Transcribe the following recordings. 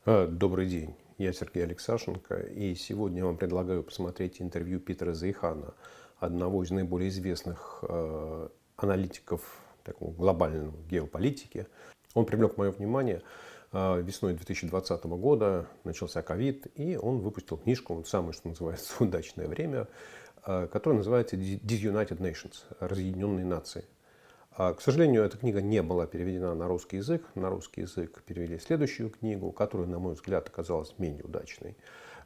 Добрый день, я Сергей Aleksashenko, и сегодня я вам предлагаю посмотреть интервью Питера Зейхана, одного из наиболее известных аналитиков такого глобального геополитики. Он привлек мое внимание весной 2020 года, начался ковид, и он выпустил книжку, самое, что называется, «Удачное время», которая называется «Disunited Nations», «Разъединенные нации». К сожалению, эта книга не была переведена на русский язык. На русский язык перевели следующую книгу, которая, на мой взгляд, оказалась менее удачной.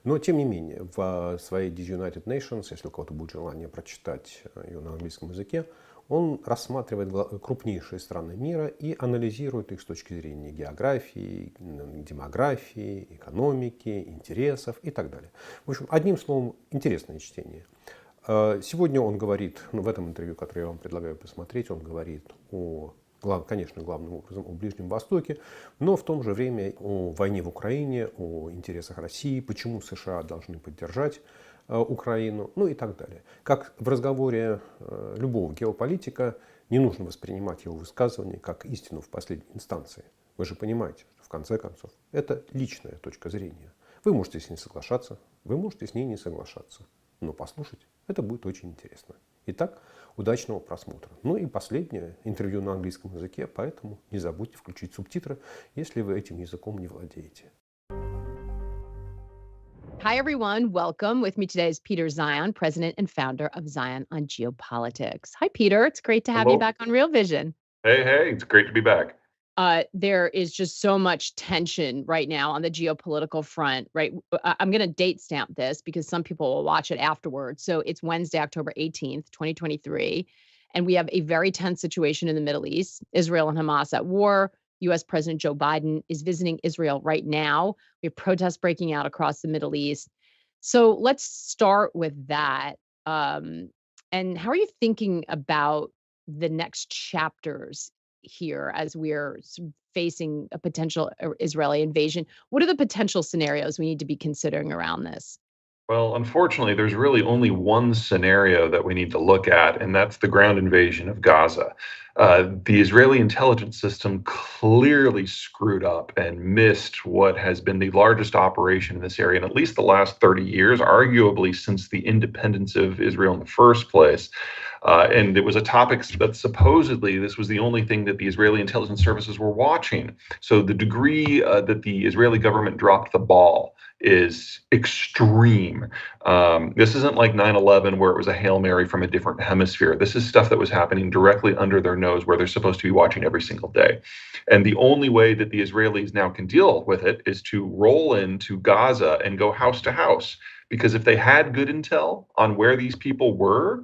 Но, тем не менее, в своей Disunited Nations, если у кого-то будет желание прочитать ее на английском языке, он рассматривает крупнейшие страны мира и анализирует их с точки зрения географии, демографии, экономики, интересов и так далее. В общем, одним словом, интересное чтение. Сегодня он говорит, в этом интервью, которое я вам предлагаю посмотреть, он говорит конечно, главным образом о Ближнем Востоке, но в то же время о войне в Украине, о интересах России, почему США должны поддержать Украину, ну и так далее. Как в разговоре любого геополитика, не нужно воспринимать его высказывания как истину в последней инстанции. Вы же понимаете, что в конце концов это личная точка зрения. Вы можете с ней соглашаться, вы можете с ней не соглашаться. Но послушать это будет очень интересно. Итак, удачного просмотра. Ну и последнее интервью на английском языке, поэтому не забудьте включить субтитры, если вы этим языком не владеете. Hi, everyone. Welcome. With me today is Peter Zion, president and founder of Zion on Geopolitics. Hi, Peter. It's great to have you Hello. back on Real Vision. Hey, it's great to be back. There is just so much tension right now on the geopolitical front, right? I'm going to date stamp this because some people will watch it afterwards. So it's Wednesday, October 18th, 2023. And we have a very tense situation in the Middle East, Israel and Hamas at war. US President Joe Biden is visiting Israel right now. We have protests breaking out across the Middle East. So let's start with that. And how are you thinking about the next chapters here as we're facing a potential Israeli invasion? What are the potential scenarios we need to be considering around this? Well, unfortunately, there's really only one scenario that we need to look at, and that's the ground invasion of Gaza. The Israeli intelligence system clearly screwed up and missed what has been the largest operation in this area in at least the last 30 years, arguably since the independence of Israel in the first place. And it was a topic that supposedly this was the only thing that the Israeli intelligence services were watching. So the degree that the Israeli government dropped the ball is extreme. This isn't like 9/11 where it was a Hail Mary from a different hemisphere. This is stuff that was happening directly under their nose where they're supposed to be watching every single day. And the only way that the Israelis now can deal with it is to roll into Gaza and go house to house. Because if they had good intel on where these people were,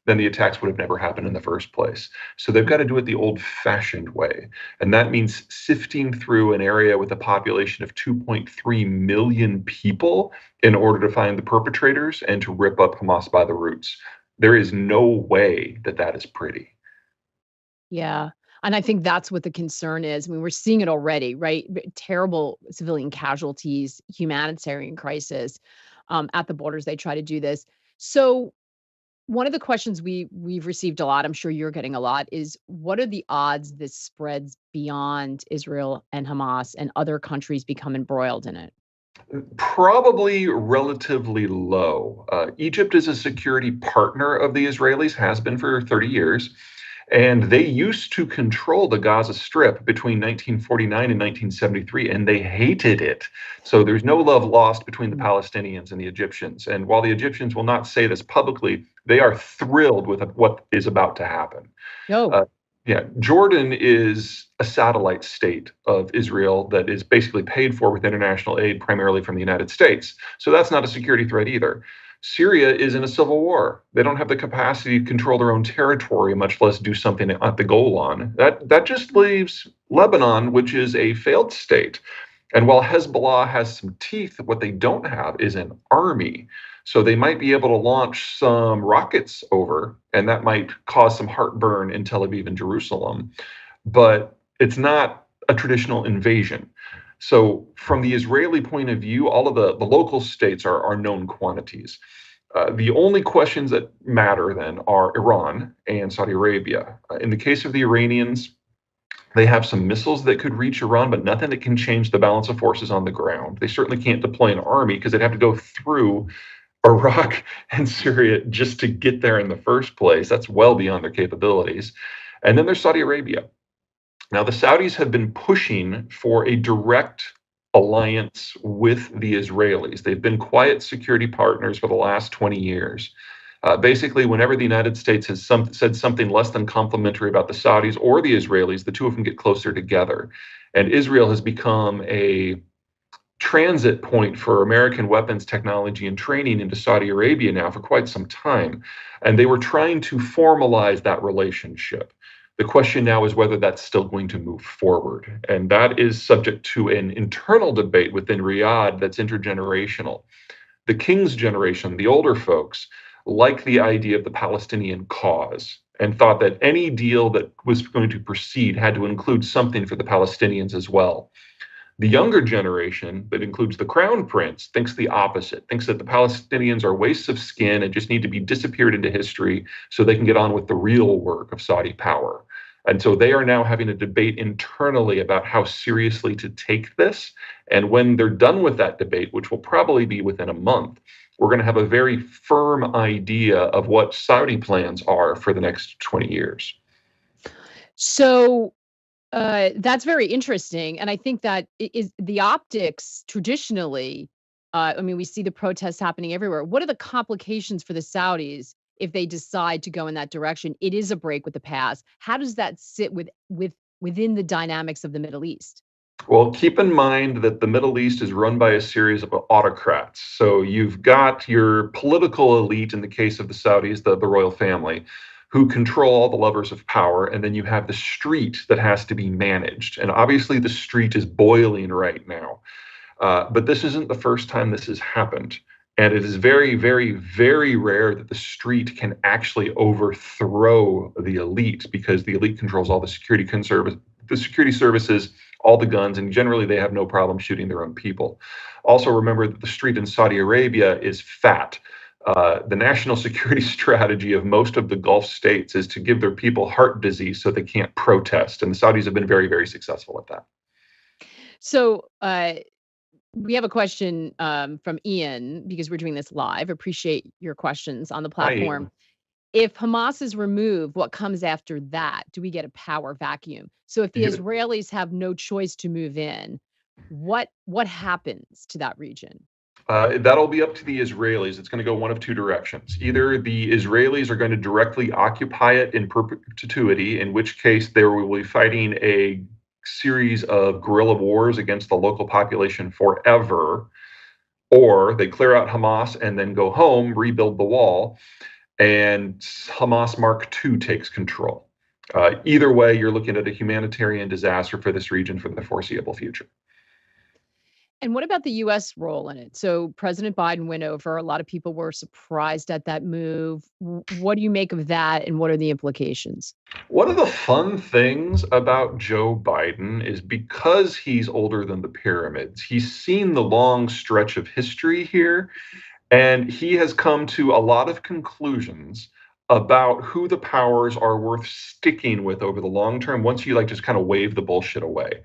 then the attacks would have never happened in the first place. So they've got to do it the old-fashioned way. And that means sifting through an area with a population of 2.3 million people in order to find the perpetrators and to rip up Hamas by the roots. There is no way that that is pretty. Yeah. And I think that's what the concern is. I mean, we're seeing it already, right? Terrible civilian casualties, humanitarian crisis at the borders. They try to do this. So one of the questions we've received a lot, I'm sure you're getting a lot, is what are the odds this spreads beyond Israel and Hamas and other countries become embroiled in it? Probably relatively low. Egypt is a security partner of the Israelis, has been for 30 years. And they used to control the Gaza Strip between 1949 and 1973, and they hated it. So there's no love lost between the Palestinians and the Egyptians. And while the Egyptians will not say this publicly, they are thrilled with what is about to happen. No. Yeah, Jordan is a satellite state of Israel that is basically paid for with international aid, primarily from the United States. So that's not a security threat either. Syria is in a civil war. They don't have the capacity to control their own territory, much less do something at the Golan. That just leaves Lebanon, which is a failed state. And while Hezbollah has some teeth, what they don't have is an army. So they might be able to launch some rockets over, and that might cause some heartburn in Tel Aviv and Jerusalem. But it's not a traditional invasion. So from the Israeli point of view, all of the local states are known quantities. The only questions that matter then are Iran and Saudi Arabia. In the case of the Iranians, They have some missiles that could reach Iran, but nothing that can change the balance of forces on the ground. They certainly can't deploy an army because they'd have to go through Iraq and Syria just to get there in the first place. That's well beyond their capabilities. And then there's Saudi Arabia. Now, the Saudis have been pushing for a direct alliance with the Israelis. They've been quiet security partners for the last 20 years. Basically, whenever the United States has said something less than complimentary about the Saudis or the Israelis, the two of them get closer together. And Israel has become a transit point for American weapons technology and training into Saudi Arabia now for quite some time. And they were trying to formalize that relationship. The question now is whether that's still going to move forward. And that is subject to an internal debate within Riyadh that's intergenerational. The King's generation, the older folks, liked the idea of the Palestinian cause and thought that any deal that was going to proceed had to include something for the Palestinians as well. The younger generation, that includes the crown prince, thinks the opposite, thinks that the Palestinians are wastes of skin and just need to be disappeared into history so they can get on with the real work of Saudi power. And so they are now having a debate internally about how seriously to take this. And when they're done with that debate, which will probably be within a month, we're going to have a very firm idea of what Saudi plans are for the next 20 years. So that's very interesting. And I think that is the optics traditionally. I mean, we see the protests happening everywhere. What are the complications for the Saudis if they decide to go in that direction? It is a break with the past. How does that sit within the dynamics of the Middle East? Well, keep in mind that the Middle East is run by a series of autocrats. So you've got your political elite, in the case of the Saudis, the royal family, who control all the levers of power. And then you have the street that has to be managed. And obviously the street is boiling right now. But this isn't the first time this has happened. And it is very, very, very rare that the street can actually overthrow the elite, because the elite controls all the security services, all the guns, and generally they have no problem shooting their own people. Also remember that the street in Saudi Arabia is fat. The national security strategy of most of the Gulf states is to give their people heart disease so they can't protest. And the Saudis have been very, very successful at that. So we have a question from Ian, because we're doing this live. Appreciate your questions on the platform. If Hamas is removed, what comes after that? Do we get a power vacuum? So if the Israelis have no choice to move in, what happens to that region? That'll be up to the Israelis. It's going to go one of two directions. Either the Israelis are going to directly occupy it in perpetuity, in which case they will be fighting a series of guerrilla wars against the local population forever, or they clear out Hamas and then go home, rebuild the wall, and Hamas Mark II takes control. Either way, you're looking at a humanitarian disaster for this region for the foreseeable future. And what about the U.S. role in it? So President Biden went over. A lot of people were surprised at that move. What do you make of that, and what are the implications? One of the fun things about Joe Biden is, because he's older than the pyramids, he's seen the long stretch of history here, and he has come to a lot of conclusions about who the powers are worth sticking with over the long term once you just kind of wave the bullshit away.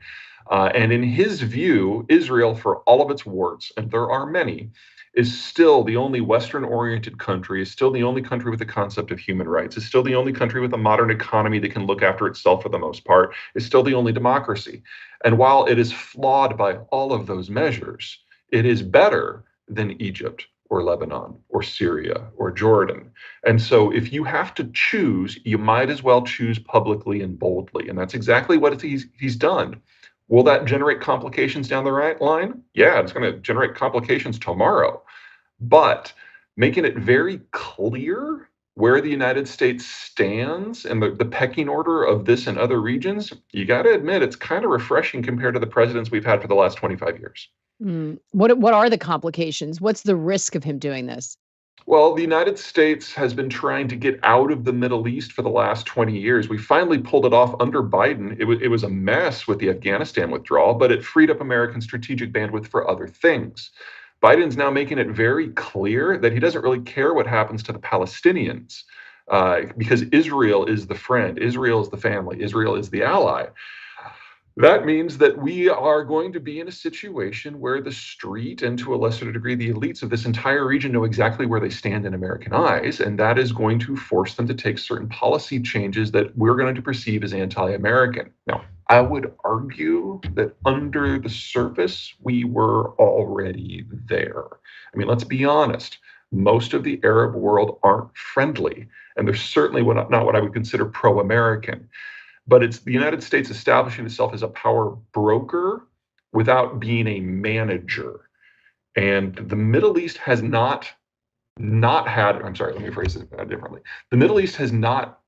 And in his view, Israel, for all of its warts, and there are many, is still the only Western-oriented country, is still the only country with the concept of human rights, is still the only country with a modern economy that can look after itself for the most part, is still the only democracy. And while it is flawed by all of those measures, it is better than Egypt or Lebanon or Syria or Jordan. And so if you have to choose, you might as well choose publicly and boldly. And that's exactly what he's done. Will that generate complications down the line? Yeah, it's going to generate complications tomorrow. But making it very clear where the United States stands and the pecking order of this and other regions, you got to admit it's kind of refreshing compared to the presidents we've had for the last 25 years. What are the complications? What's the risk of him doing this? Well, the United States has been trying to get out of the Middle East for the last 20 years. We finally pulled it off under Biden. It was a mess with the Afghanistan withdrawal, but it freed up American strategic bandwidth for other things. Biden's now making it very clear that he doesn't really care what happens to the Palestinians, because Israel is the friend, Israel is the family, Israel is the ally. That means that we are going to be in a situation where the street, and to a lesser degree, the elites of this entire region, know exactly where they stand in American eyes, and that is going to force them to take certain policy changes that we're going to perceive as anti-American. Now, I would argue that under the surface, we were already there. I mean, let's be honest. Most of the Arab world aren't friendly, and they're certainly not what I would consider pro-American. But it's the United States establishing itself as a power broker without being a manager. And the Middle East has not had, I'm sorry, let me phrase it differently. The Middle East has not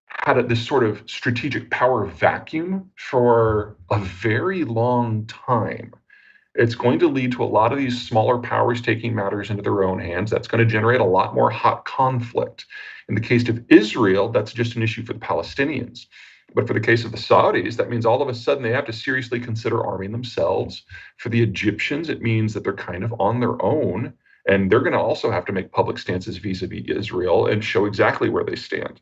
had this sort of strategic power vacuum for a very long time. It's going to lead to a lot of these smaller powers taking matters into their own hands. That's going to generate a lot more hot conflict. In the case of Israel, that's just an issue for the Palestinians. But for the case of the Saudis, that means all of a sudden they have to seriously consider arming themselves. For the Egyptians, it means that they're kind of on their own, and they're going to also have to make public stances vis-a-vis Israel and show exactly where they stand.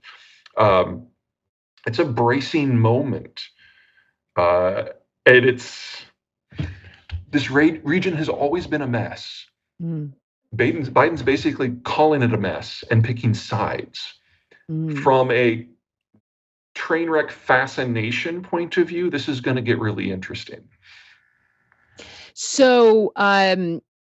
It's a bracing moment. And this region has always been a mess. Biden's basically calling it a mess and picking sides. From a train wreck fascination point of view, this is going to get really interesting. So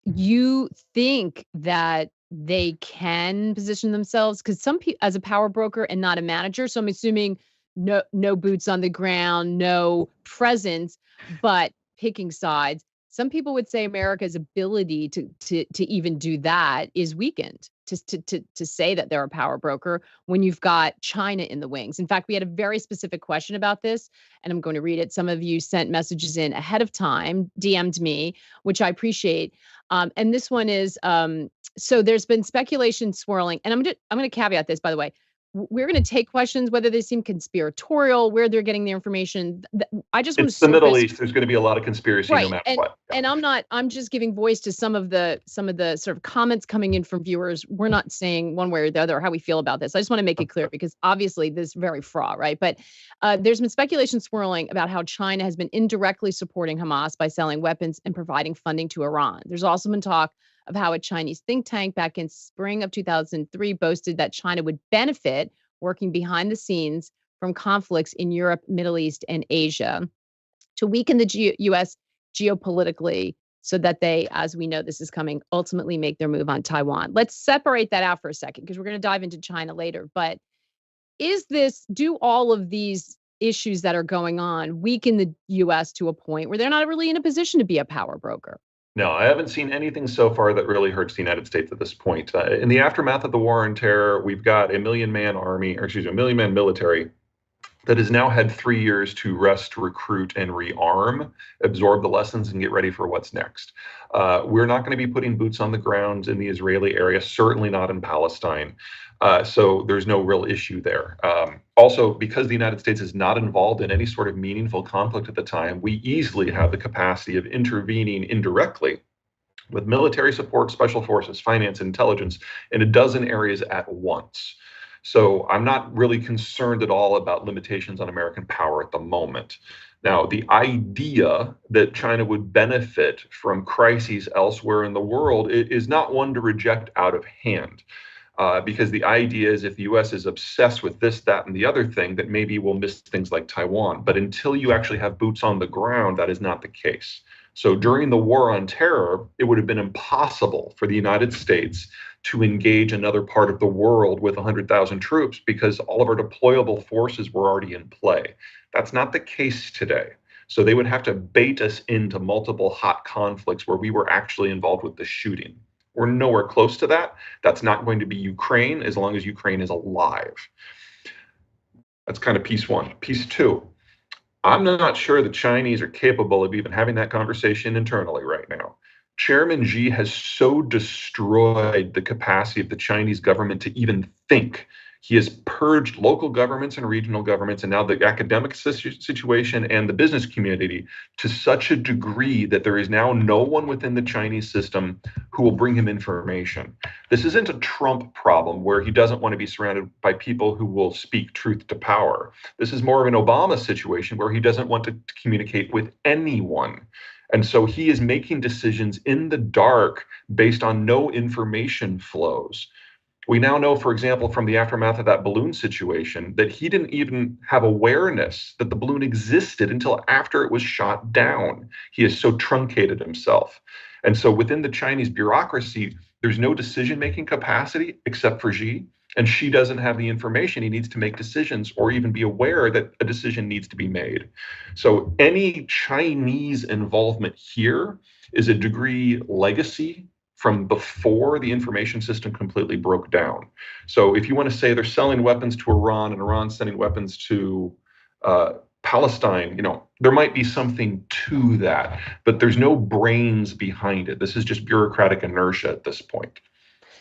you think that they can position themselves, because some people, as a power broker and not a manager, so I'm assuming no boots on the ground, no presence, but picking sides. Some people would say America's ability to even do that is weakened, to say that they're a power broker when you've got China in the wings. In fact, we had a very specific question about this, and I'm going to read it. Some of you sent messages in ahead of time, DM'd me, which I appreciate. And this one is, so there's been speculation swirling, and I'm going to caveat this, by the way. We're going to take questions, whether they seem conspiratorial, where they're getting their information. I just want to. It's the Middle East. There's going to be a lot of conspiracy, right, no matter what. And I'm just giving voice to some of the sort of comments coming in from viewers. We're not saying one way or the other or how we feel about this. I just want to make it clear, because obviously this is very fraught, right? But there's been speculation swirling about how China has been indirectly supporting Hamas by selling weapons and providing funding to Iran. There's also been talk of how a Chinese think tank back in spring of 2003 boasted that China would benefit working behind the scenes from conflicts in Europe, Middle East, and Asia to weaken the U.S. geopolitically, so that they, as we know this is coming, ultimately make their move on Taiwan. Let's separate that out for a second, because we're going to dive into China later. But do all of these issues that are going on weaken the U.S. to a point where they're not really in a position to be a power broker? No, I haven't seen anything so far that really hurts the United States at this point. In the aftermath of the war on terror, we've got a million-man military that has now had 3 years to rest, recruit, and rearm, absorb the lessons, and get ready for what's next. We're not going to be putting boots on the ground in the Israeli area, certainly not in Palestine. So there's no real issue there. Also, because the United States is not involved in any sort of meaningful conflict at the time, we easily have the capacity of intervening indirectly with military support, special forces, finance, intelligence in a dozen areas at once. So I'm not really concerned at all about limitations on American power at the moment. Now, the idea that China would benefit from crises elsewhere in the world is not one to reject out of hand. Because the idea is if the U.S. is obsessed with this, that, and the other thing, that maybe we'll miss things like Taiwan. But until you actually have boots on the ground, that is not the case. So during the war on terror, it would have been impossible for the United States to engage another part of the world with 100,000 troops, because all of our deployable forces were already in play. That's not the case today. So they would have to bait us into multiple hot conflicts where we were actually involved with the shooting. We're nowhere close to that. That's not going to be Ukraine as long as Ukraine is alive. That's kind of piece one. Piece two, I'm not sure the Chinese are capable of even having that conversation internally right now. Chairman Xi has so destroyed the capacity of the Chinese government to even think He has purged local governments and regional governments, and now the academic situation and the business community to such a degree that there is now no one within the Chinese system who will bring him information. This isn't a Trump problem where he doesn't want to be surrounded by people who will speak truth to power. This is more of an Obama situation where he doesn't want to communicate with anyone. And so he is making decisions in the dark based on no information flows. We now know, for example, from the aftermath of that balloon situation, that he didn't even have awareness that the balloon existed until after it was shot down. He has so truncated himself. And so within the Chinese bureaucracy, there's no decision-making capacity except for Xi, and Xi doesn't have the information he needs to make decisions or even be aware that a decision needs to be made. So any Chinese involvement here is a degree legacy from before the information system completely broke down. So if you want to say they're selling weapons to Iran and Iran sending weapons to Palestine, there might be something to that, but there's no brains behind it. This is just bureaucratic inertia at this point.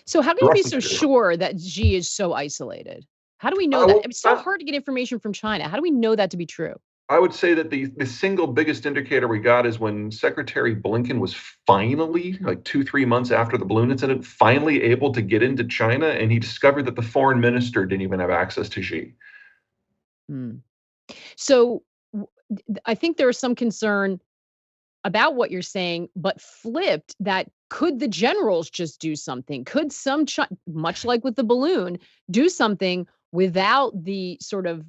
So how can you be so sure that Xi is so isolated? How do we know that? It's so hard to get information from China. How do we know that to be true? I would say that the single biggest indicator we got is when Secretary Blinken was finally, like 2-3 months after the balloon incident, finally able to get into China, and he discovered that the foreign minister didn't even have access to Xi. So I think there is some concern about what you're saying, but flipped, that could the generals just do something? Could some, much like with the balloon, do something without the sort of,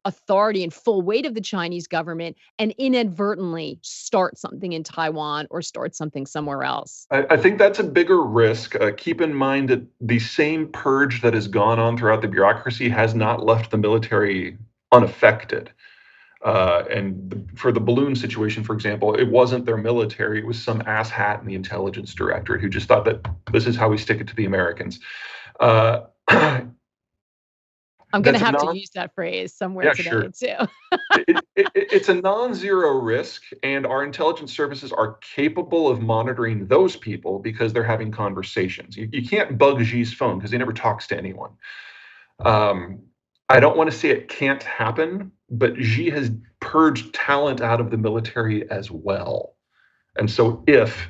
authority and full weight of the Chinese government and inadvertently start something in Taiwan or start something somewhere else? I think that's a bigger risk. Keep in mind that the same purge that has gone on throughout the bureaucracy has not left the military unaffected. And for the balloon situation, for example, it wasn't their military. It was some asshat in the intelligence directorate who just thought that this is how we stick it to the Americans. I'm going to have to use that phrase somewhere today, too. It's a non-zero risk, and our intelligence services are capable of monitoring those people because they're having conversations. You can't bug Xi's phone because he never talks to anyone. I don't want to say it can't happen, but Xi has purged talent out of the military as well. And so if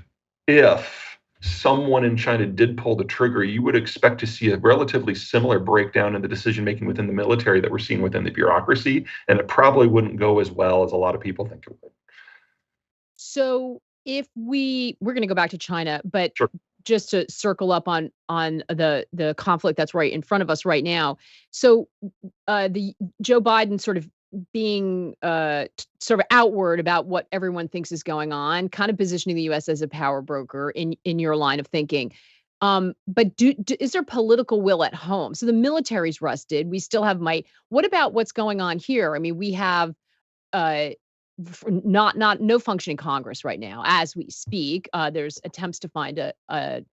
someone in China did pull the trigger, you would expect to see a relatively similar breakdown in the decision-making within the military that we're seeing within the bureaucracy, and it probably wouldn't go as well as a lot of people think it would. So if we're going to go back to China, but Sure. Just to circle up on the conflict that's right in front of us right now. So the Joe Biden sort of being sort of outward about what everyone thinks is going on, kind of positioning the U.S. as a power broker in your line of thinking. But is there political will at home? So the military's rusted. We still have might. What about what's going on here? I mean, we have no functioning Congress right now as we speak. There's attempts to find a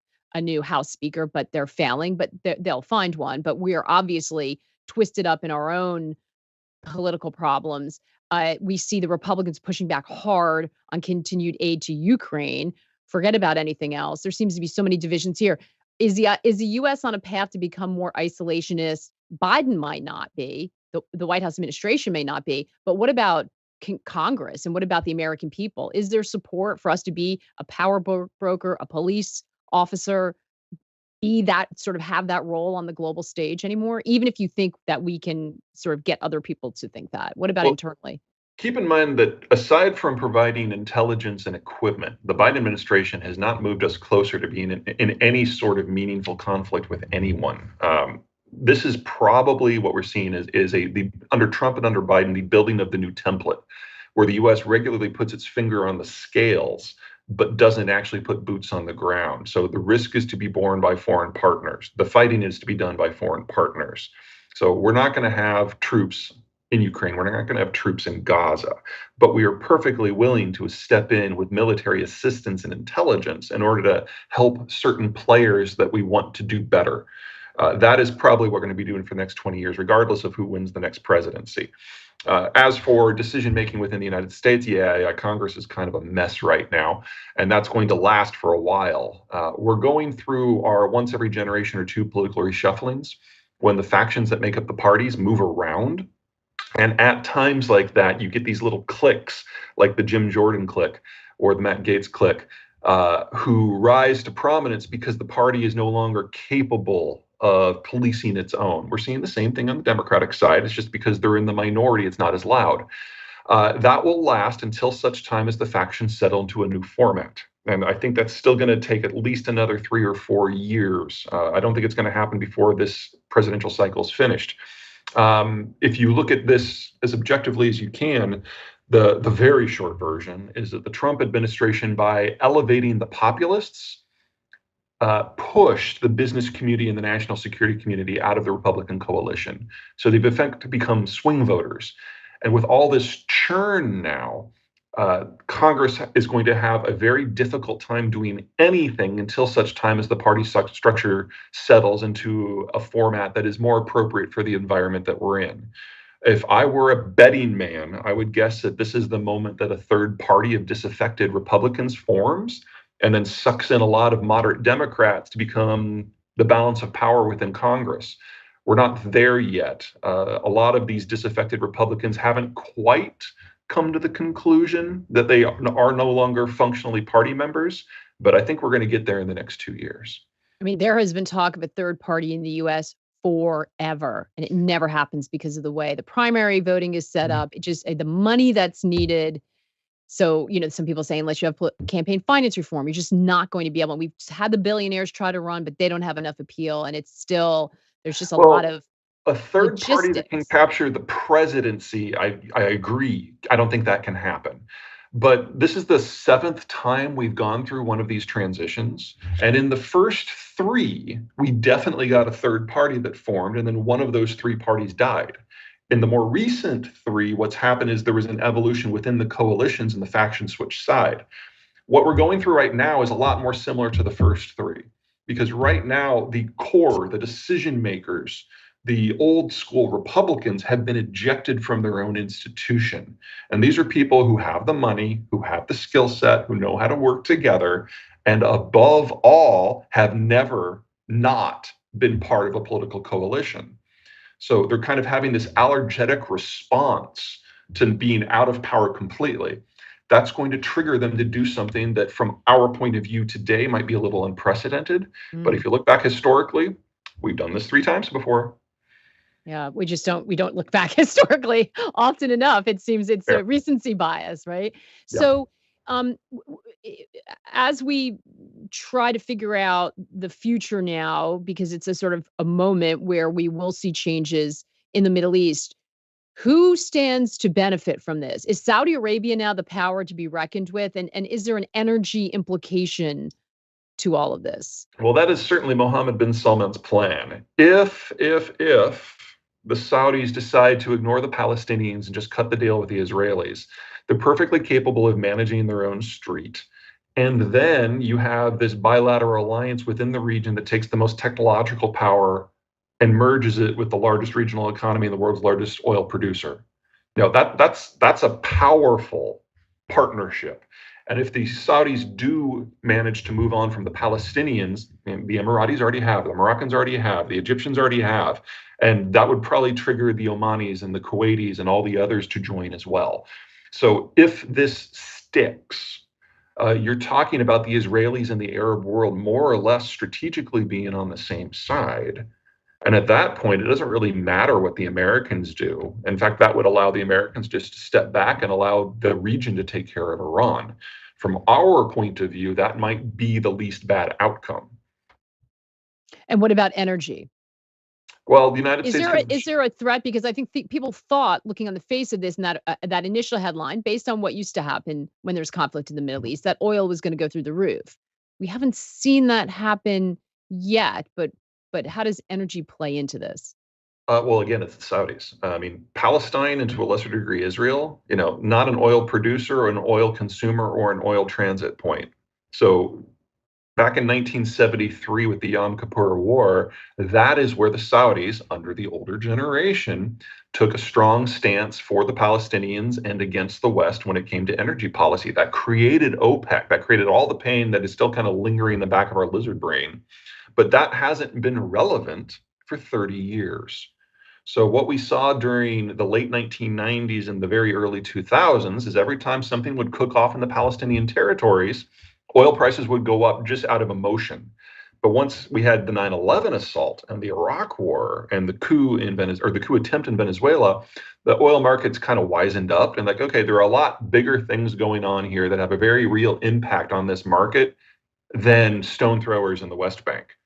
new House Speaker, but they're failing. But they'll find one. But we are obviously twisted up in our own political problems. We see the Republicans pushing back hard on continued aid to Ukraine. Forget about anything else. There seems to be so many divisions here. Is the U.S. on a path to become more isolationist? Biden might not be. The White House administration may not be. But what about Congress, and what about the American people? Is there support for us to be a power broker, a police officer, have that role on the global stage anymore, even if you think that we can sort of get other people to think that? What about internally? Keep in mind that aside from providing intelligence and equipment, the Biden administration has not moved us closer to being in any sort of meaningful conflict with anyone. This is probably what we're seeing is under Trump and under Biden, the building of the new template, where the U.S. regularly puts its finger on the scales, but doesn't actually put boots on the ground. So the risk is to be borne by foreign partners. The fighting is to be done by foreign partners. So we're not going to have troops in Ukraine. We're not going to have troops in Gaza, but we are perfectly willing to step in with military assistance and intelligence in order to help certain players that we want to do better. That is probably what we're going to be doing for the next 20 years, regardless of who wins the next presidency. As for decision-making within the United States, Congress is kind of a mess right now, and that's going to last for a while. We're going through our once every generation or two political reshufflings, when the factions that make up the parties move around. And at times like that, you get these little cliques, like the Jim Jordan clique or the Matt Gaetz clique, who rise to prominence because the party is no longer capable of policing its own. We're seeing the same thing on the Democratic side. It's just because they're in the minority, it's not as loud. That will last until such time as the factions settle into a new format. And I think that's still going to take at least another 3 or 4 years. I don't think it's going to happen before this presidential cycle is finished. If you look at this as objectively as you can, the very short version is that the Trump administration, by elevating the populists, pushed the business community and the national security community out of the Republican coalition. So they've effectively become swing voters. And with all this churn now, Congress is going to have a very difficult time doing anything until such time as the party structure settles into a format that is more appropriate for the environment that we're in. If I were a betting man, I would guess that this is the moment that a third party of disaffected Republicans forms and then sucks in a lot of moderate Democrats to become the balance of power within Congress. We're not there yet. A lot of these disaffected Republicans haven't quite come to the conclusion that they are no longer functionally party members, but I think we're going to get there in the next 2 years. I mean, there has been talk of a third party in the U.S. forever, and it never happens because of the way the primary voting is set up. It just, the money that's needed. So, some people say, unless you have campaign finance reform, you're just not going to be able. We've had the billionaires try to run, but they don't have enough appeal. And it's still, there's just a lot of a third party that can logistics. capture the presidency. I agree. I don't think that can happen. But this is the 7th time we've gone through one of these transitions. And in the first 3, we definitely got a third party that formed, and then one of those 3 parties died. In the more recent 3, what's happened is there was an evolution within the coalitions and the faction switch side. What we're going through right now is a lot more similar to the first 3, because right now the core, the decision makers, the old school Republicans have been ejected from their own institution. And these are people who have the money, who have the skill set, who know how to work together, and above all, have never not been part of a political coalition. So they're kind of having this allergic response to being out of power completely. That's going to trigger them to do something that from our point of view today might be a little unprecedented. But if you look back historically, we've done this 3 times before. Yeah, we don't look back historically often enough. It seems it's a recency bias, right? Yeah. So as we try to figure out the future now, because it's a sort of a moment where we will see changes in the Middle East, who stands to benefit from this? Is Saudi Arabia now the power to be reckoned with? And is there an energy implication to all of this? Well, that is certainly Mohammed bin Salman's plan. If the Saudis decide to ignore the Palestinians and just cut the deal with the Israelis, they're perfectly capable of managing their own street. And then you have this bilateral alliance within the region that takes the most technological power and merges it with the largest regional economy and the world's largest oil producer. That's a powerful partnership. And if the Saudis do manage to move on from the Palestinians, and the Emiratis already have, the Moroccans already have, the Egyptians already have, and that would probably trigger the Omanis and the Kuwaitis and all the others to join as well. So if this sticks, you're talking about the Israelis and the Arab world more or less strategically being on the same side. And at that point, it doesn't really matter what the Americans do. In fact, that would allow the Americans just to step back and allow the region to take care of Iran. From our point of view, that might be the least bad outcome. And what about energy? Well, the United States... Is there a threat? Because I think people thought, looking on the face of this and that initial headline, based on what used to happen when there's conflict in the Middle East, that oil was going to go through the roof. We haven't seen that happen yet, but how does energy play into this? Well, again, it's the Saudis. I mean, Palestine and to a lesser degree Israel, not an oil producer or an oil consumer or an oil transit point. So back in 1973 with the Yom Kippur War, that is where the Saudis, under the older generation, took a strong stance for the Palestinians and against the West when it came to energy policy. That created OPEC, that created all the pain that is still kind of lingering in the back of our lizard brain. But that hasn't been relevant for 30 years. So what we saw during the late 1990s and the very early 2000s is every time something would cook off in the Palestinian territories, oil prices would go up just out of emotion. But once we had the 9/11 assault and the Iraq War and the coup in Venezuela, or the coup attempt in Venezuela, the oil markets kind of wisened up and like, okay, there are a lot bigger things going on here that have a very real impact on this market than stone throwers in the West Bank.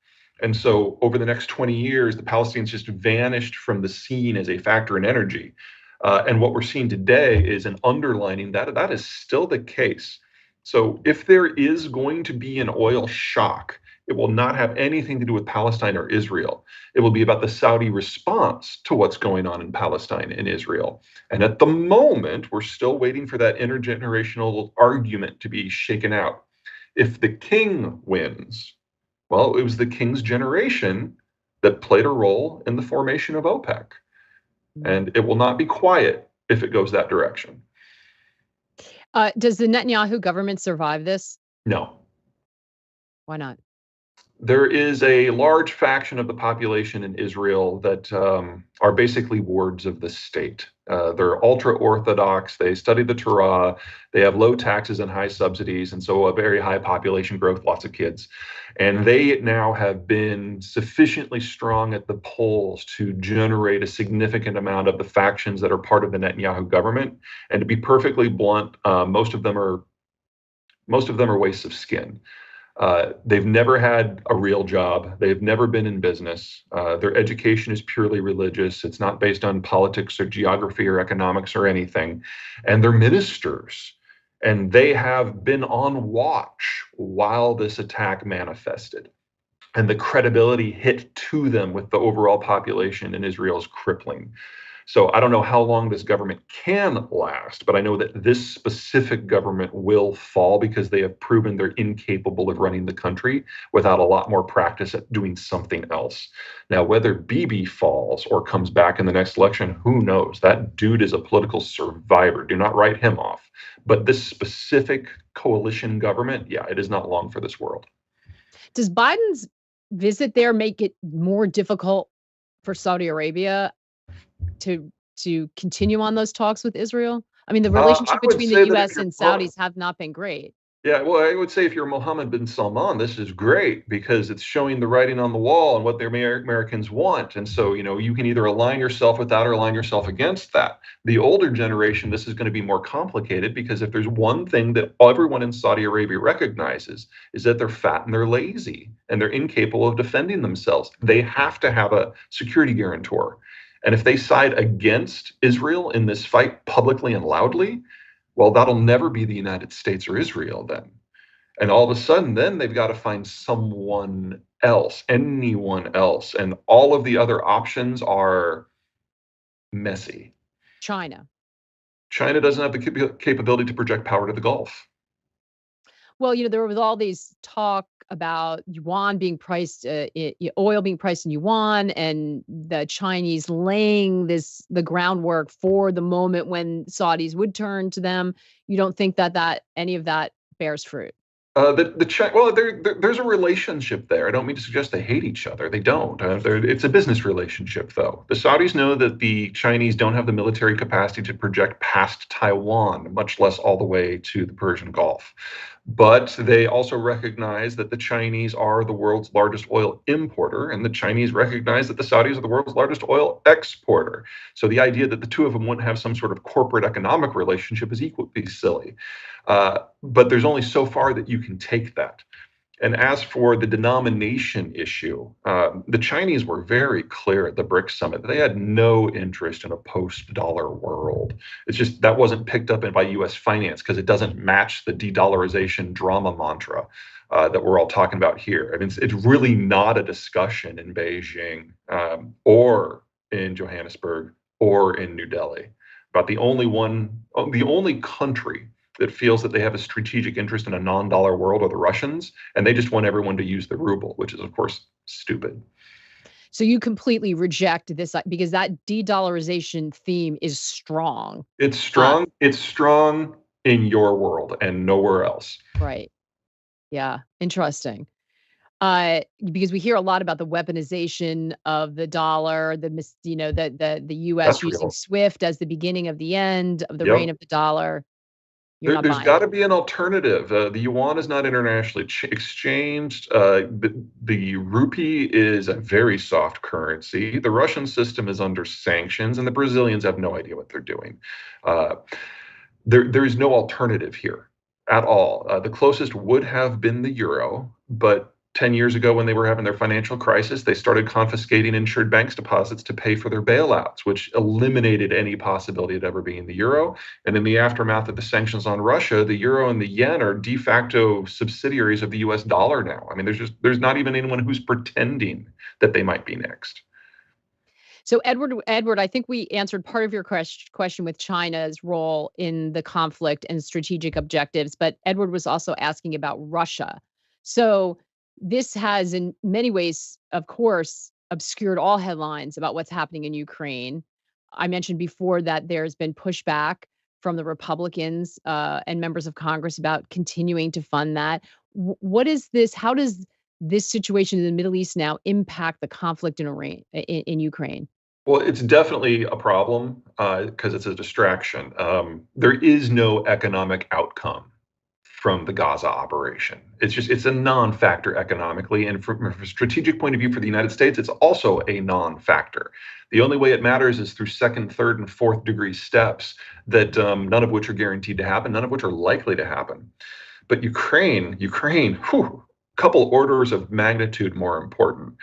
And so over the next 20 years, the Palestinians just vanished from the scene as a factor in energy. And what we're seeing today is an underlining that that is still the case. So if there is going to be an oil shock, it will not have anything to do with Palestine or Israel. It will be about the Saudi response to what's going on in Palestine and Israel. And at the moment, we're still waiting for that intergenerational argument to be shaken out. If the king wins, well, it was the king's generation that played a role in the formation of OPEC. And it will not be quiet if it goes that direction. Does the Netanyahu government survive this? No. Why not? There is a large faction of the population in Israel that are basically wards of the state. They're ultra-Orthodox. They study the Torah. They have low taxes and high subsidies, and so a very high population growth, lots of kids. And they now have been sufficiently strong at the polls to generate a significant amount of the factions that are part of the Netanyahu government. And to be perfectly blunt, most of them are wastes of skin. They've never had a real job. They've never been in business. Their education is purely religious. It's not based on politics or geography or economics or anything. And they're ministers. And they have been on watch while this attack manifested. And the credibility hit to them with the overall population in Israel is crippling. So I don't know how long this government can last, but I know that this specific government will fall because they have proven they're incapable of running the country without a lot more practice at doing something else. Now, whether Bibi falls or comes back in the next election, who knows? That dude is a political survivor. Do not write him off. But this specific coalition government, yeah, it is not long for this world. Does Biden's visit there make it more difficult for Saudi Arabia to continue on those talks with Israel? I mean, the relationship between the U.S. and Saudis have not been great. Yeah, well, I would say if you're Mohammed bin Salman, this is great because it's showing the writing on the wall and what the Americans want. And so, you can either align yourself with that or align yourself against that. The older generation, this is going to be more complicated because if there's one thing that everyone in Saudi Arabia recognizes is that they're fat and they're lazy and they're incapable of defending themselves. They have to have a security guarantor. And if they side against Israel in this fight publicly and loudly, well, that'll never be the United States or Israel then. And all of a sudden, then they've got to find someone else, anyone else. And all of the other options are messy. China. China doesn't have the capability to project power to the Gulf. Well, there was all these talk about yuan being priced, oil being priced in yuan, and the Chinese laying the groundwork for the moment when Saudis would turn to them. You don't think that any of that bears fruit? There's a relationship there. I don't mean to suggest they hate each other. They don't. It's a business relationship, though. The Saudis know that the Chinese don't have the military capacity to project past Taiwan, much less all the way to the Persian Gulf. But they also recognize that the Chinese are the world's largest oil importer, and the Chinese recognize that the Saudis are the world's largest oil exporter. So the idea that the two of them wouldn't have some sort of corporate economic relationship is equally silly. But there's only so far that you can take that. And as for the denomination issue, the Chinese were very clear at the BRICS summit that they had no interest in a post-dollar world. It's just that wasn't picked up by U.S. finance because it doesn't match the de-dollarization drama mantra that we're all talking about here. I mean, it's really not a discussion in Beijing or in Johannesburg or in New Delhi about the only country that feels that they have a strategic interest in a non-dollar world are the Russians, and they just want everyone to use the ruble, which is, of course, stupid. So you completely reject this because that de-dollarization theme is strong. It's strong. It's strong in your world and nowhere else. Right. Yeah. Interesting. Because we hear a lot about the weaponization of the dollar, the U.S. That's using real. SWIFT as the beginning of the end of the Yep. reign of the dollar. You're not There's buying got it. to be an alternative. The yuan is not internationally exchanged. The rupee is a very soft currency. The Russian system is under sanctions, and the Brazilians have no idea what they're doing. There is no alternative here at all. The closest would have been the euro, but 10 years ago, when they were having their financial crisis, they started confiscating insured banks' deposits to pay for their bailouts, which eliminated any possibility of ever being the euro. And in the aftermath of the sanctions on Russia, the euro and the yen are de facto subsidiaries of the US dollar now. I mean, there's not even anyone who's pretending that they might be next. So, Edward, I think we answered part of your question with China's role in the conflict and strategic objectives, but Edward was also asking about Russia. So, this has, in many ways, of course, obscured all headlines about what's happening in Ukraine. I mentioned before that there's been pushback from the Republicans and members of Congress about continuing to fund that. What is this? How does this situation in the Middle East now impact the conflict in Ukraine? Well, it's definitely a problem because it's a distraction. There is no economic outcome from the Gaza operation. It's a non-factor economically. And from a strategic point of view for the United States, it's also a non-factor. The only way it matters is through second, third, and fourth degree steps that none of which are guaranteed to happen, none of which are likely to happen. But Ukraine, couple orders of magnitude more important.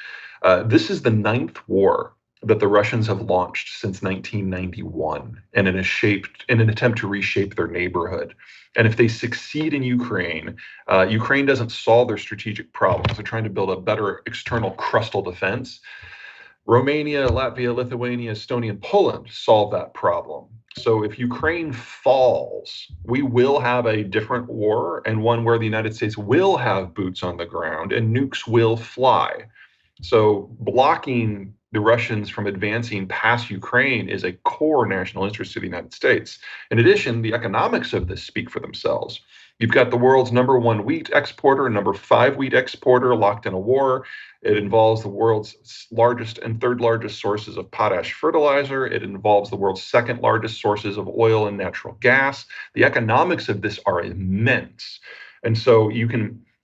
This is the 9th war that the Russians have launched since 1991 in an attempt to reshape their neighborhood. And if they succeed in Ukraine, Ukraine doesn't solve their strategic problems. They're trying to build a better external crustal defense. Romania, Latvia, Lithuania, Estonia, and Poland solve that problem. So if Ukraine falls, we will have a different war, and one where the United States will have boots on the ground and nukes will fly. So blocking the Russians from advancing past Ukraine is a core national interest to the United States. In addition, the economics of this speak for themselves. You've got the world's number 1 wheat exporter, number 5 wheat exporter locked in a war. It involves the world's largest and third largest sources of potash fertilizer. It involves the world's second largest sources of oil and natural gas. The economics of this are immense. And so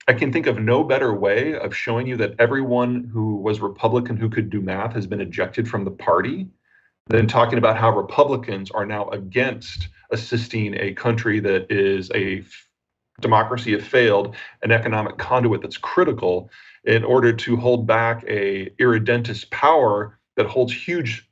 I can think of no better way of showing you that everyone who was Republican who could do math has been ejected from the party than talking about how Republicans are now against assisting a country that is a democracy have failed, an economic conduit that's critical in order to hold back a irredentist power that holds huge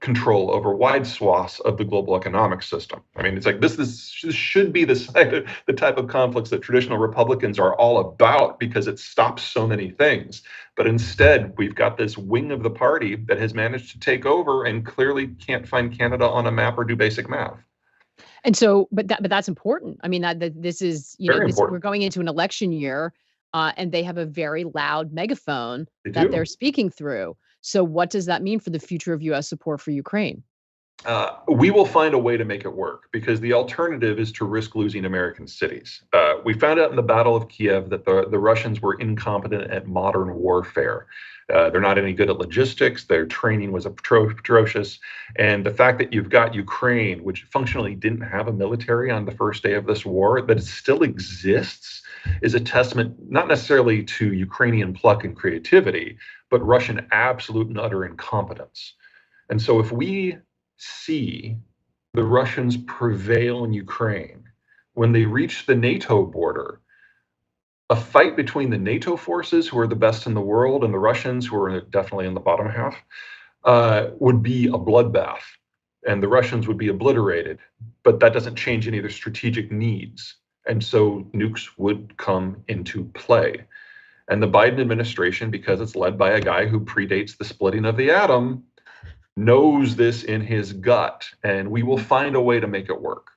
control over wide swaths of the global economic system. I mean, it's like this should be the type of conflicts that traditional Republicans are all about because it stops so many things. But instead, we've got this wing of the party that has managed to take over and clearly can't find Canada on a map or do basic math. And so, but that's important. I mean, this is, we're going into an election year, and they have a very loud megaphone that they're speaking through. So what does that mean for the future of U.S. support for Ukraine? We will find a way to make it work because the alternative is to risk losing American cities. We found out in the Battle of Kiev that the Russians were incompetent at modern warfare. They're not any good at logistics. Their training was atrocious. And the fact that you've got Ukraine, which functionally didn't have a military on the first day of this war, that it still exists is a testament not necessarily to Ukrainian pluck and creativity, but Russian absolute and utter incompetence. And so if we see the Russians prevail in Ukraine, when they reach the NATO border, a fight between the NATO forces, who are the best in the world, and the Russians, who are definitely in the bottom half, would be a bloodbath, and the Russians would be obliterated. But that doesn't change any of their strategic needs. And so nukes would come into play. And the Biden administration, because it's led by a guy who predates the splitting of the atom, knows this in his gut, and we will find a way to make it work.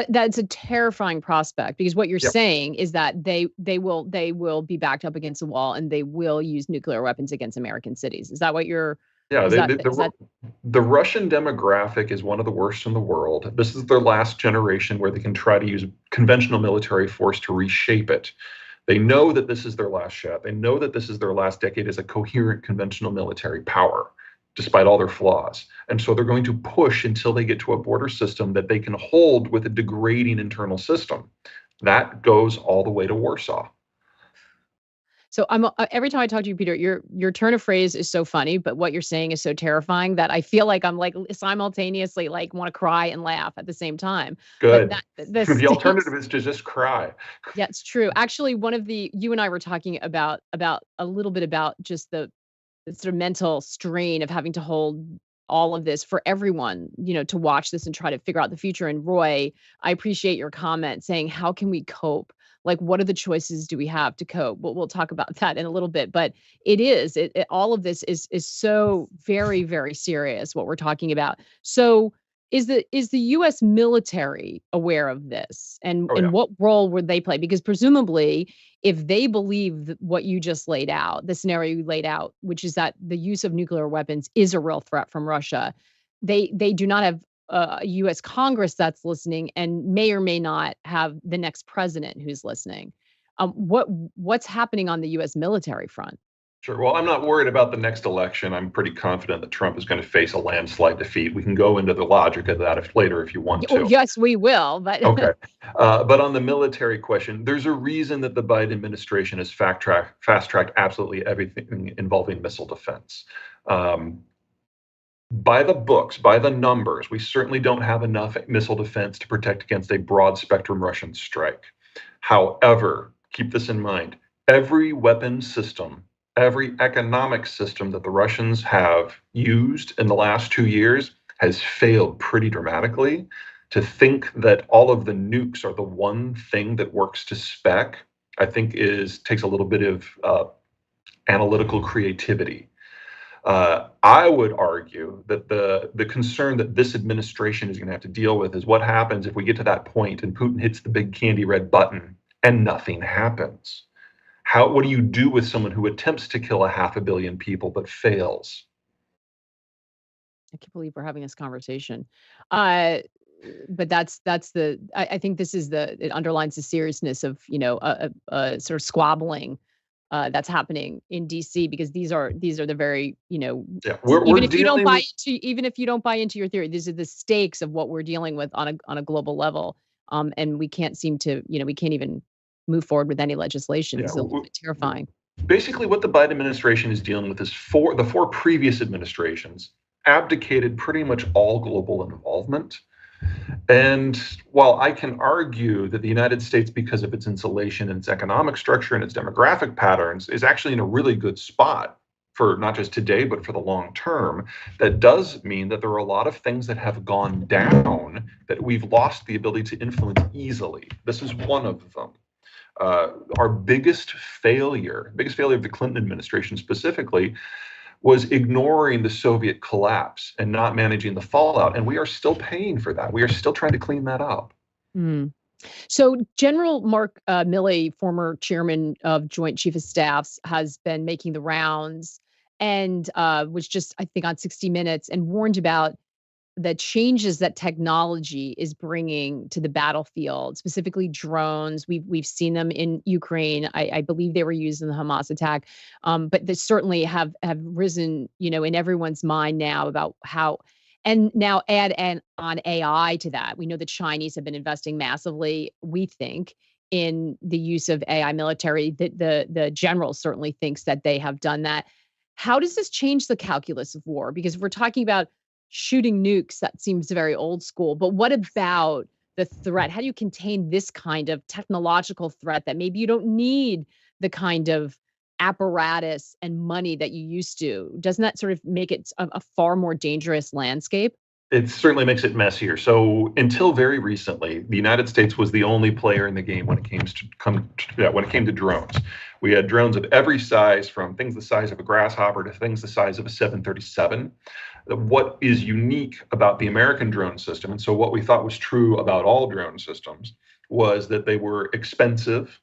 That's a terrifying prospect, because what you're saying is that they will be backed up against the wall and they will use nuclear weapons against American cities. Is that what you're? Yeah, the Russian demographic is one of the worst in the world. This is their last generation where they can try to use conventional military force to reshape it. They know that this is their last shot. They know that this is their last decade as a coherent conventional military power, despite all their flaws. And so they're going to push until they get to a border system that they can hold with a degrading internal system. That goes all the way to Warsaw. So every time I talk to you, Peter, your turn of phrase is so funny, but what you're saying is so terrifying that I feel like I'm like simultaneously like want to cry and laugh at the same time. But Good. the The stakes, alternative is to just cry. yeah, it's true. Actually, you and I were talking about a little bit about just the sort of mental strain of having to hold all of this for everyone, to watch this and try to figure out the future. And Roy, I appreciate your comment saying, how can we cope? Like, what are the choices do we have to cope? We'll talk about that in a little bit, but all of this is so very, very serious, what we're talking about. So is the US military aware of this, and Oh, yeah. what role would they play? Because presumably, if they believe what you just laid out, the scenario you laid out, which is that the use of nuclear weapons is a real threat from Russia, they do not have a U.S. Congress that's listening, and may or may not have the next president who's listening. What's happening on the U.S. military front? Sure. Well, I'm not worried about the next election. I'm pretty confident that Trump is going to face a landslide defeat. We can go into the logic of that later if you want Oh, to. yes, we will. But Okay. But on the military question, there's a reason that the Biden administration has fast-tracked absolutely everything involving missile defense. By the books, by the numbers, we certainly don't have enough missile defense to protect against a broad spectrum Russian strike. However, keep this in mind, every weapon system, every economic system that the Russians have used in the last 2 years has failed pretty dramatically. To think that all of the nukes are the one thing that works to spec, I think takes a little bit of analytical creativity. I would argue that the concern that this administration is going to have to deal with is what happens if we get to that point and Putin hits the big candy red button and nothing happens. What do you do with someone who attempts to kill 500 million people but fails? I can't believe we're having this conversation. But I think it underlines the seriousness of, a sort of squabbling that's happening in DC, because these are the very, Yeah, even if you don't buy into your theory, these are the stakes of what we're dealing with on a global level. And we can't seem to, we can't even move forward with any legislation. Yeah, It's a little bit terrifying. Basically, what the Biden administration is dealing with is the four previous administrations abdicated pretty much all global involvement. And while I can argue that the United States, because of its insulation and its economic structure and its demographic patterns, is actually in a really good spot for not just today, but for the long term, that does mean that there are a lot of things that have gone down that we've lost the ability to influence easily. This is one of them. Our biggest failure of the Clinton administration specifically, was ignoring the Soviet collapse and not managing the fallout. And we are still paying for that. We are still trying to clean that up. Mm. So General Mark Milley, former chairman of Joint Chief of Staffs, has been making the rounds and was just, I think, on 60 Minutes and warned about the changes that technology is bringing to the battlefield, specifically drones. We've seen them in Ukraine. I believe they were used in the Hamas attack, but they certainly have risen, in everyone's mind now about how. And now add on AI to that. We know the Chinese have been investing massively, we think, in the use of AI military. The general certainly thinks that they have done that. How does this change the calculus of war? Because if we're talking about shooting nukes, that seems very old school. But what about the threat? How do you contain this kind of technological threat that maybe you don't need the kind of apparatus and money that you used to? Doesn't that sort of make it a far more dangerous landscape? It certainly makes it messier. So until very recently, the United States was the only player in the game when it came to drones. We had drones of every size, from things the size of a grasshopper to things the size of a 737. What is unique about the American drone system, and so what we thought was true about all drone systems, was that they were expensive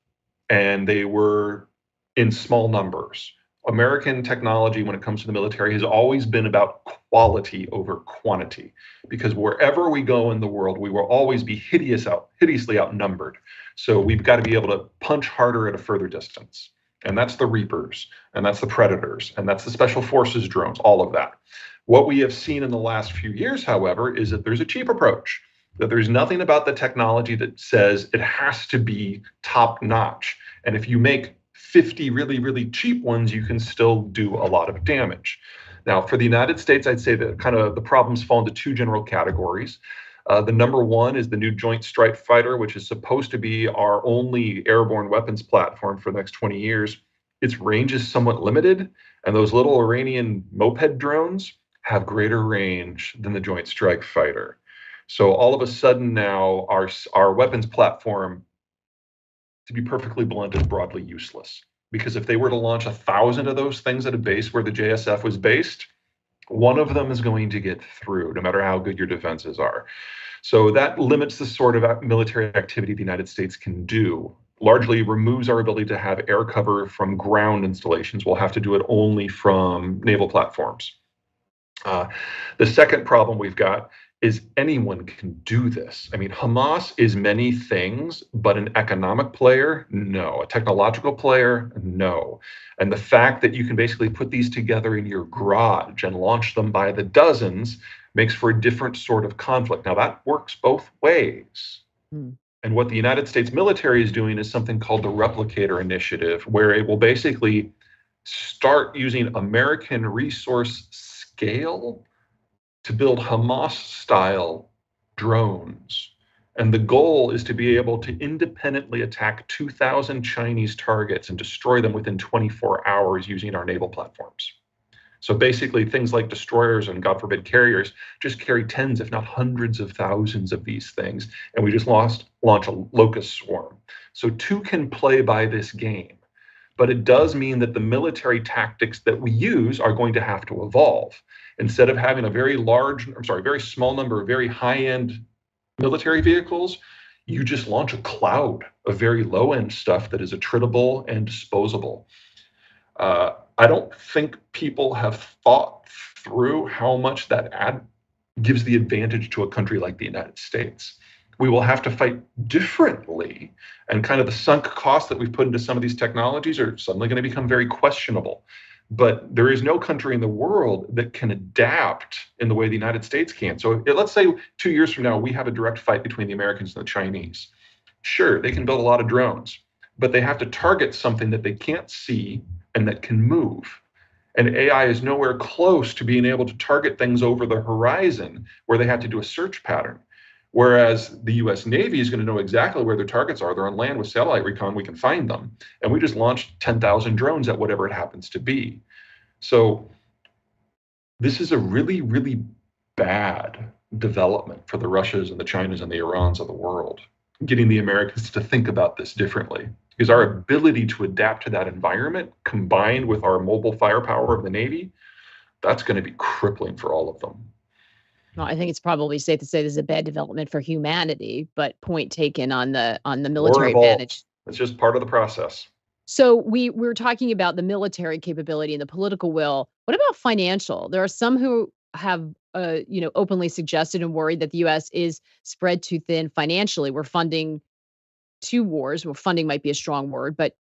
and they were in small numbers. American technology, when it comes to the military, has always been about quality over quantity, because wherever we go in the world, we will always be hideously outnumbered. So we've got to be able to punch harder at a further distance. And that's the Reapers, and that's the Predators, and that's the Special Forces drones, all of that. What we have seen in the last few years, however, is that there's a cheap approach, that there's nothing about the technology that says it has to be top notch. And if you make 50 really, really cheap ones, you can still do a lot of damage. Now, for the United States, I'd say that kind of the problems fall into two general categories. The number one is the new Joint Strike Fighter, which is supposed to be our only airborne weapons platform for the next 20 years. Its range is somewhat limited, and those little Iranian moped drones have greater range than the Joint Strike Fighter. So all of a sudden now, our weapons platform, to be perfectly blunt, is broadly useless. Because if they were to launch 1,000 of those things at a base where the JSF was based, one of them is going to get through, no matter how good your defenses are. So that limits the sort of military activity the United States can do, largely removes our ability to have air cover from ground installations. We'll have to do it only from naval platforms. The second problem we've got is anyone can do this. I mean, Hamas is many things, but an economic player, no. A technological player, no. And the fact that you can basically put these together in your garage and launch them by the dozens makes for a different sort of conflict. Now, that works both ways. And what the United States military is doing is something called the Replicator Initiative, where it will basically start using American resource scale to build Hamas-style drones. And the goal is to be able to independently attack 2,000 Chinese targets and destroy them within 24 hours using our naval platforms. So basically, things like destroyers and, God forbid, carriers just carry tens, if not hundreds of thousands of these things, and we just launch a locust swarm. So two can play by this game. But it does mean that the military tactics that we use are going to have to evolve. Instead of having a very small number of very high-end military vehicles, you just launch a cloud of very low-end stuff that is attritable and disposable. I don't think people have thought through how much that gives the advantage to a country like the United States. We will have to fight differently, and kind of the sunk costs that we've put into some of these technologies are suddenly going to become very questionable. But there is no country in the world that can adapt in the way the United States can. So let's say 2 years from now, we have a direct fight between the Americans and the Chinese. Sure, they can build a lot of drones, but they have to target something that they can't see and that can move. And AI is nowhere close to being able to target things over the horizon where they have to do a search pattern. Whereas the US Navy is going to know exactly where their targets are. They're on land with satellite recon, we can find them. And we just launched 10,000 drones at whatever it happens to be. So this is a really, really bad development for the Russias and the Chinas and the Irans of the world, getting the Americans to think about this differently. Because our ability to adapt to that environment, combined with our mobile firepower of the Navy, that's going to be crippling for all of them. Well, I think it's probably safe to say this is a bad development for humanity, but point taken on the military advantage. It's just part of the process. So we're talking about the military capability and the political will. What about financial? There are some who have openly suggested and worried that the U.S. is spread too thin financially. We're funding two wars. Well, funding might be a strong word, but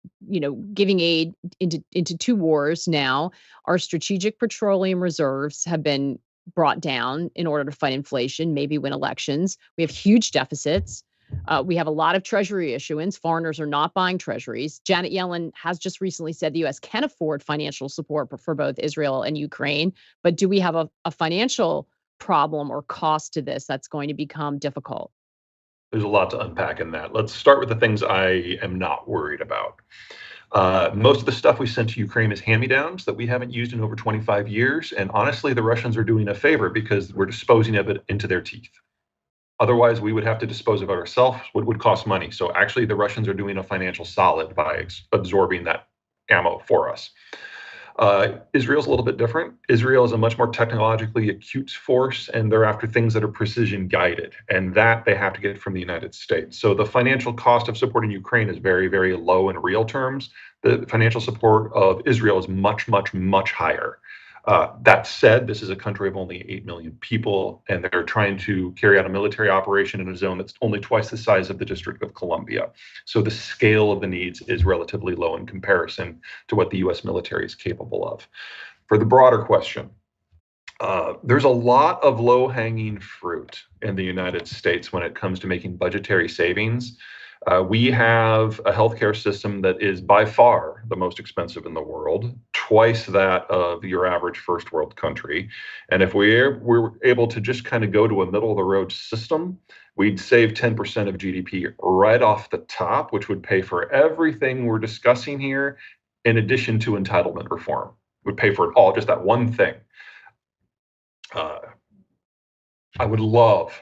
giving aid into two wars now. Our strategic petroleum reserves have been brought down in order to fight inflation, maybe win elections. We have huge deficits. We have a lot of treasury issuance. Foreigners are not buying treasuries. Janet Yellen has just recently said the U.S. can afford financial support for both Israel and Ukraine. But do we have a financial problem or cost to this that's going to become difficult? There's a lot to unpack in that. Let's start with the things I am not worried about. Most of the stuff we sent to Ukraine is hand-me-downs that we haven't used in over 25 years. And honestly, the Russians are doing a favor because we're disposing of it into their teeth. Otherwise, we would have to dispose of it ourselves, which would cost money. So actually, the Russians are doing a financial solid by absorbing that ammo for us. Israel's a little bit different. Israel is a much more technologically acute force, and they're after things that are precision guided, and that they have to get from the United States. So the financial cost of supporting Ukraine is very, very low in real terms. The financial support of Israel is much, much, much higher. That said, this is a country of only 8 million people, and they're trying to carry out a military operation in a zone that's only twice the size of the District of Columbia. So the scale of the needs is relatively low in comparison to what the US military is capable of. For the broader question, there's a lot of low-hanging fruit in the United States when it comes to making budgetary savings. We have a healthcare system that is by far the most expensive in the world, twice that of your average first world country. And if we're able to just kind of go to a middle of the road system, we'd save 10% of GDP right off the top, which would pay for everything we're discussing here, in addition to entitlement reform. Would pay for it all, just that one thing. I would love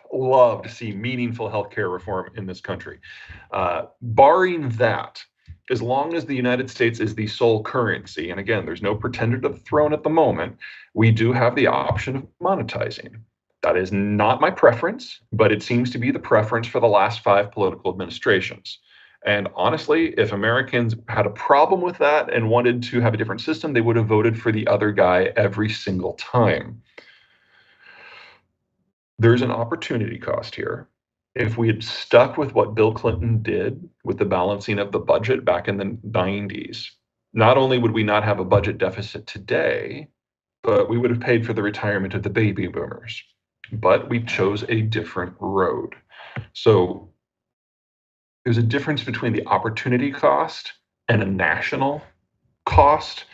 to see meaningful healthcare reform in this country. Barring that, as long as the United States is the sole currency, and again, there's no pretender to the throne at the moment, we do have the option of monetizing. That is not my preference, but it seems to be the preference for the last 5 political administrations. And honestly, if Americans had a problem with that and wanted to have a different system, they would have voted for the other guy every single time. There's an opportunity cost here. If we had stuck with what Bill Clinton did with the balancing of the budget back in the 90s, not only would we not have a budget deficit today, but we would have paid for the retirement of the baby boomers. But we chose a different road. So there's a difference between the opportunity cost and a national cost.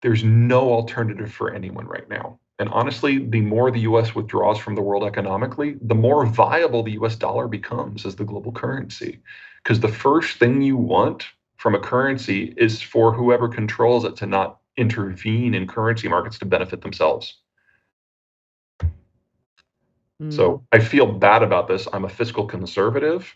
There's no alternative for anyone right now. And honestly, the more the US withdraws from the world economically, the more viable the US dollar becomes as the global currency. Because the first thing you want from a currency is for whoever controls it to not intervene in currency markets to benefit themselves. So I feel bad about this. I'm a fiscal conservative,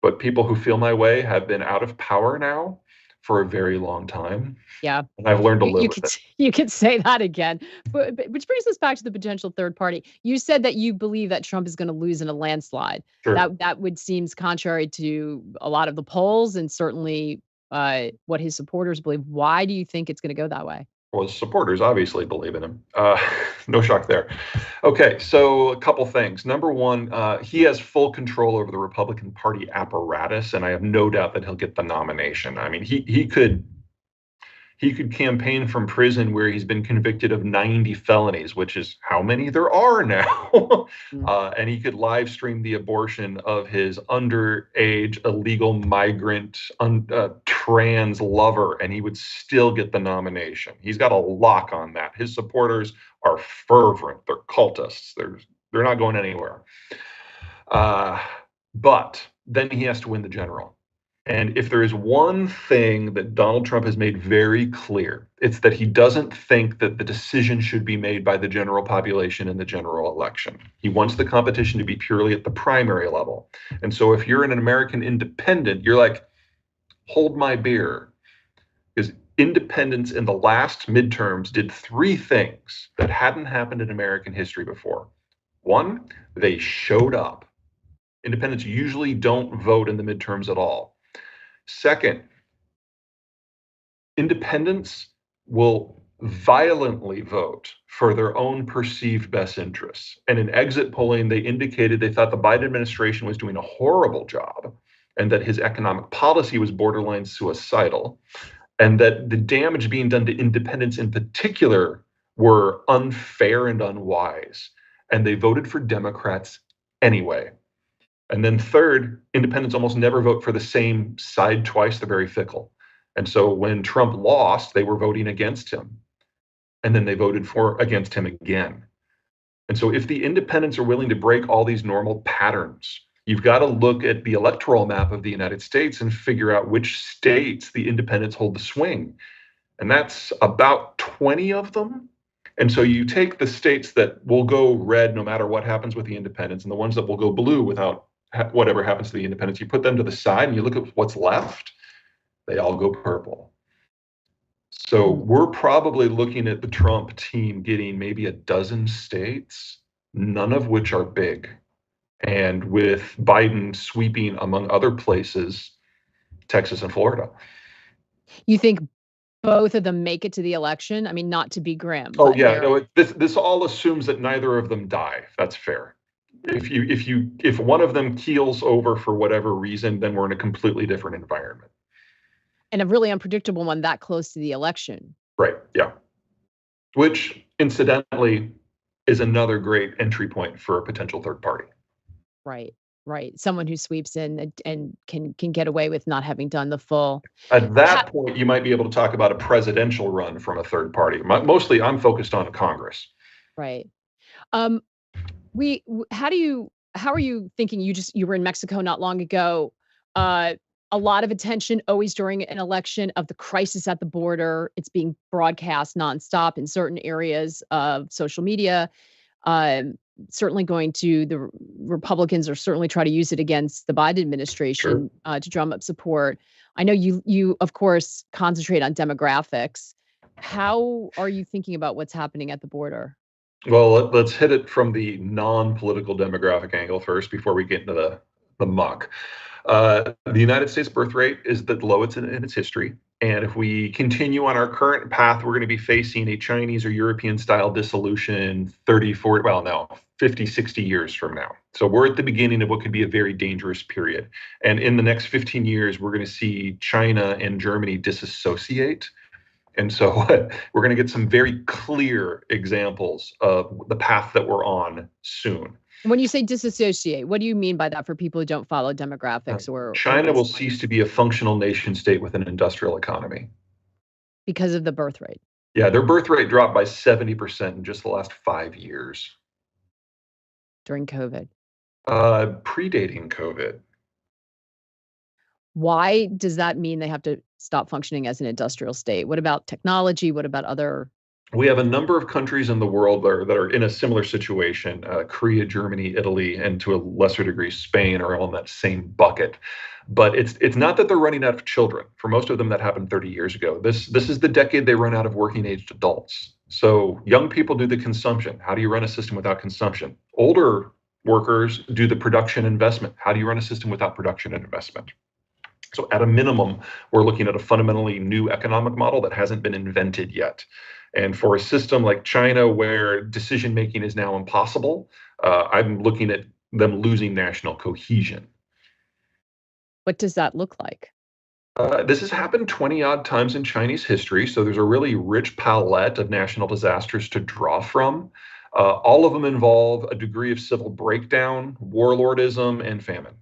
but people who feel my way have been out of power now for a very long time. Yeah. And I've learned to live with it. You could say that again. But which brings us back to the potential third party. You said that you believe that Trump is going to lose in a landslide. Sure. That would seems contrary to a lot of the polls and certainly what his supporters believe. Why do you think it's going to go that way? Well, his supporters obviously believe in him. No shock there. Okay, so a couple things. Number one, he has full control over the Republican Party apparatus, and I have no doubt that he'll get the nomination. I mean, he could campaign from prison where he's been convicted of 90 felonies, which is how many there are now. And he could live stream the abortion of his underage illegal migrant trans lover, and he would still get the nomination. He's got a lock on that. His supporters are fervent. They're cultists. They're not going anywhere. But then he has to win the general. And if there is one thing that Donald Trump has made very clear, it's that he doesn't think that the decision should be made by the general population in the general election. He wants the competition to be purely at the primary level. And so if you're an American independent, you're like, hold my beer. Because independents in the last midterms did 3 things that hadn't happened in American history before. One, they showed up. Independents usually don't vote in the midterms at all. Second, independents will violently vote for their own perceived best interests. And in exit polling, they indicated they thought the Biden administration was doing a horrible job and that his economic policy was borderline suicidal, and that the damage being done to independents in particular were unfair and unwise. And they voted for Democrats anyway. And then third, independents almost never vote for the same side twice. They're very fickle. And so when Trump lost, they were voting against him. And then they voted against him again. And so if the independents are willing to break all these normal patterns, you've got to look at the electoral map of the United States and figure out which states the independents hold the swing. And that's about 20 of them. And so you take the states that will go red no matter what happens with the independents, and the ones that will go blue without whatever happens to the independents, you put them to the side and you look at what's left, they all go purple. So we're probably looking at the Trump team getting maybe a dozen states, none of which are big. And with Biden sweeping, among other places, Texas and Florida. You think both of them make it to the election? I mean, not to be grim. Oh but yeah, they're- no. This all assumes that neither of them die. That's fair. If one of them keels over for whatever reason, then we're in a completely different environment. And a really unpredictable one that close to the election. Right. Yeah. Which, incidentally, is another great entry point for a potential third party. Right. Right. Someone who sweeps in and can get away with not having done the full. At that point, you might be able to talk about a presidential run from a third party. Mostly, I'm focused on Congress. Right. How are you thinking? You were in Mexico not long ago. A lot of attention always during an election of the crisis at the border. It's being broadcast nonstop in certain areas of social media. Certainly going to the Republicans, or certainly try to use it against the Biden administration to drum up support. I know you of course concentrate on demographics. How are you thinking about what's happening at the border? Well, let's hit it from the non-political demographic angle first before we get into the muck. The United States birth rate is the lowest in its history. And if we continue on our current path, we're going to be facing a Chinese or European style dissolution 50, 60 years from now. So we're at the beginning of what could be a very dangerous period. And in the next 15 years, we're going to see China and Germany disassociate. And so we're going to get some very clear examples of the path that we're on soon. When you say disassociate, what do you mean by that for people who don't follow demographics? Or China will cease to be a functional nation state with an industrial economy. Because of the birth rate? Yeah, their birth rate dropped by 70% in just the last 5 years. During COVID? Predating COVID. Why does that mean they have to stop functioning as an industrial state? What about technology? What about other? We have a number of countries in the world that are in a similar situation. Korea, Germany, Italy, and to a lesser degree, Spain are all in that same bucket. But it's not that they're running out of children. For most of them, that happened 30 years ago. This is the decade they run out of working-aged adults. So young people do the consumption. How do you run a system without consumption? Older workers do the production investment. How do you run a system without production and investment? So at a minimum, we're looking at a fundamentally new economic model that hasn't been invented yet. And for a system like China, where decision-making is now impossible, I'm looking at them losing national cohesion. What does that look like? This has happened 20-odd times in Chinese history, so there's a really rich palette of national disasters to draw from. All of them involve a degree of civil breakdown, warlordism, and famine.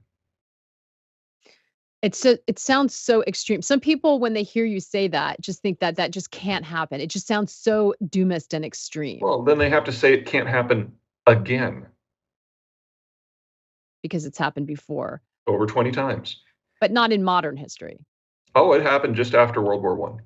It sounds so extreme. Some people, when they hear you say that, just think that just can't happen. It just sounds so doomist and extreme. Well, then they have to say it can't happen again. Because it's happened before. Over 20 times. But not in modern history. Oh, it happened just after World War I.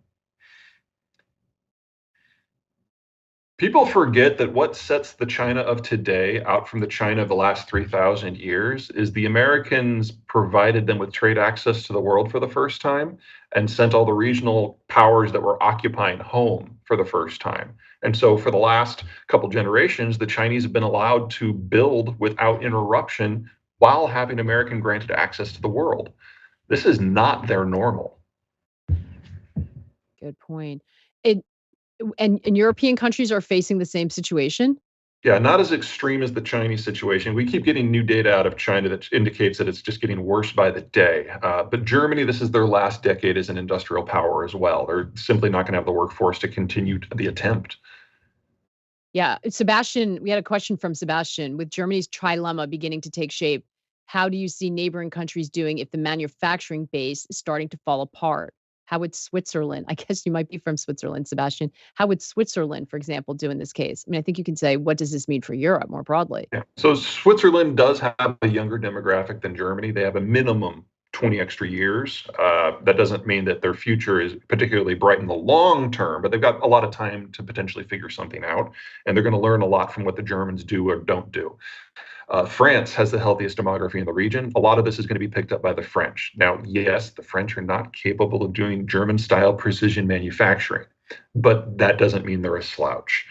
People forget that what sets the China of today out from the China of the last 3,000 years is the Americans provided them with trade access to the world for the first time and sent all the regional powers that were occupying home for the first time. And so for the last couple generations, the Chinese have been allowed to build without interruption while having American granted access to the world. This is not their normal. Good point. And European countries are facing the same situation? Yeah, not as extreme as the Chinese situation. We keep getting new data out of China that indicates that it's just getting worse by the day. But Germany, this is their last decade as an industrial power as well. They're simply not going to have the workforce to continue the attempt. Yeah. Sebastian, we had a question from Sebastian. With Germany's trilemma beginning to take shape, how do you see neighboring countries doing if the manufacturing base is starting to fall apart? How would Switzerland, I guess you might be from Switzerland, Sebastian, how would Switzerland, for example, do in this case? I mean, I think you can say, what does this mean for Europe more broadly? Yeah. So Switzerland does have a younger demographic than Germany. They have a minimum 20 extra years. That doesn't mean that their future is particularly bright in the long term, but they've got a lot of time to potentially figure something out. And they're going to learn a lot from what the Germans do or don't do. France has the healthiest demography in the region. A lot of this is going to be picked up by the French. Now, yes, the French are not capable of doing German-style precision manufacturing. but that doesn't mean they're a slouch.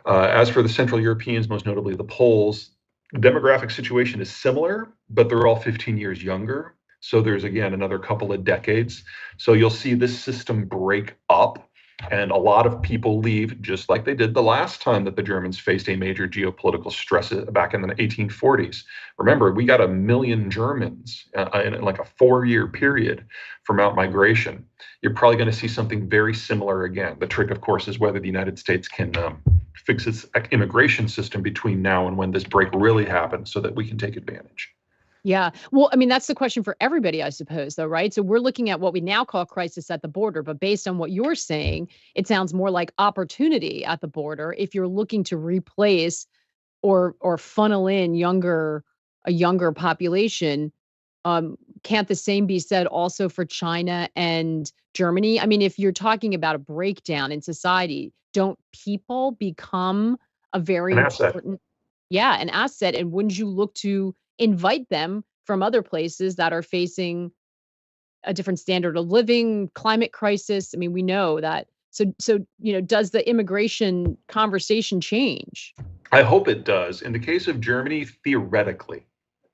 As for the Central Europeans, most notably the Poles, the demographic situation is similar, but they're all 15 years younger. So there's, again, another couple of decades. So you'll see this system break up, and a lot of people leave, just like they did the last time that the Germans faced a major geopolitical stress back in the 1840s. Remember, we got 1 million Germans in like a 4-year period from out-migration. You're probably going to see something very similar again. The trick, of course, is whether the United States can fix its immigration system between now and when this break really happens so that we can take advantage. Yeah. Well, I mean, that's the question for everybody, I suppose, though, right? So we're looking at what we now call crisis at the border, but based on what you're saying, it sounds more like opportunity at the border if you're looking to replace or funnel in a younger population. Can't the same be said also for China and Germany? I mean, if you're talking about a breakdown in society, don't people become a very An asset. important, yeah, an asset? And wouldn't you look to invite them from other places that are facing a different standard of living, climate crisis? I mean, we know that. So, does the immigration conversation change? I hope it does. In the case of Germany, theoretically,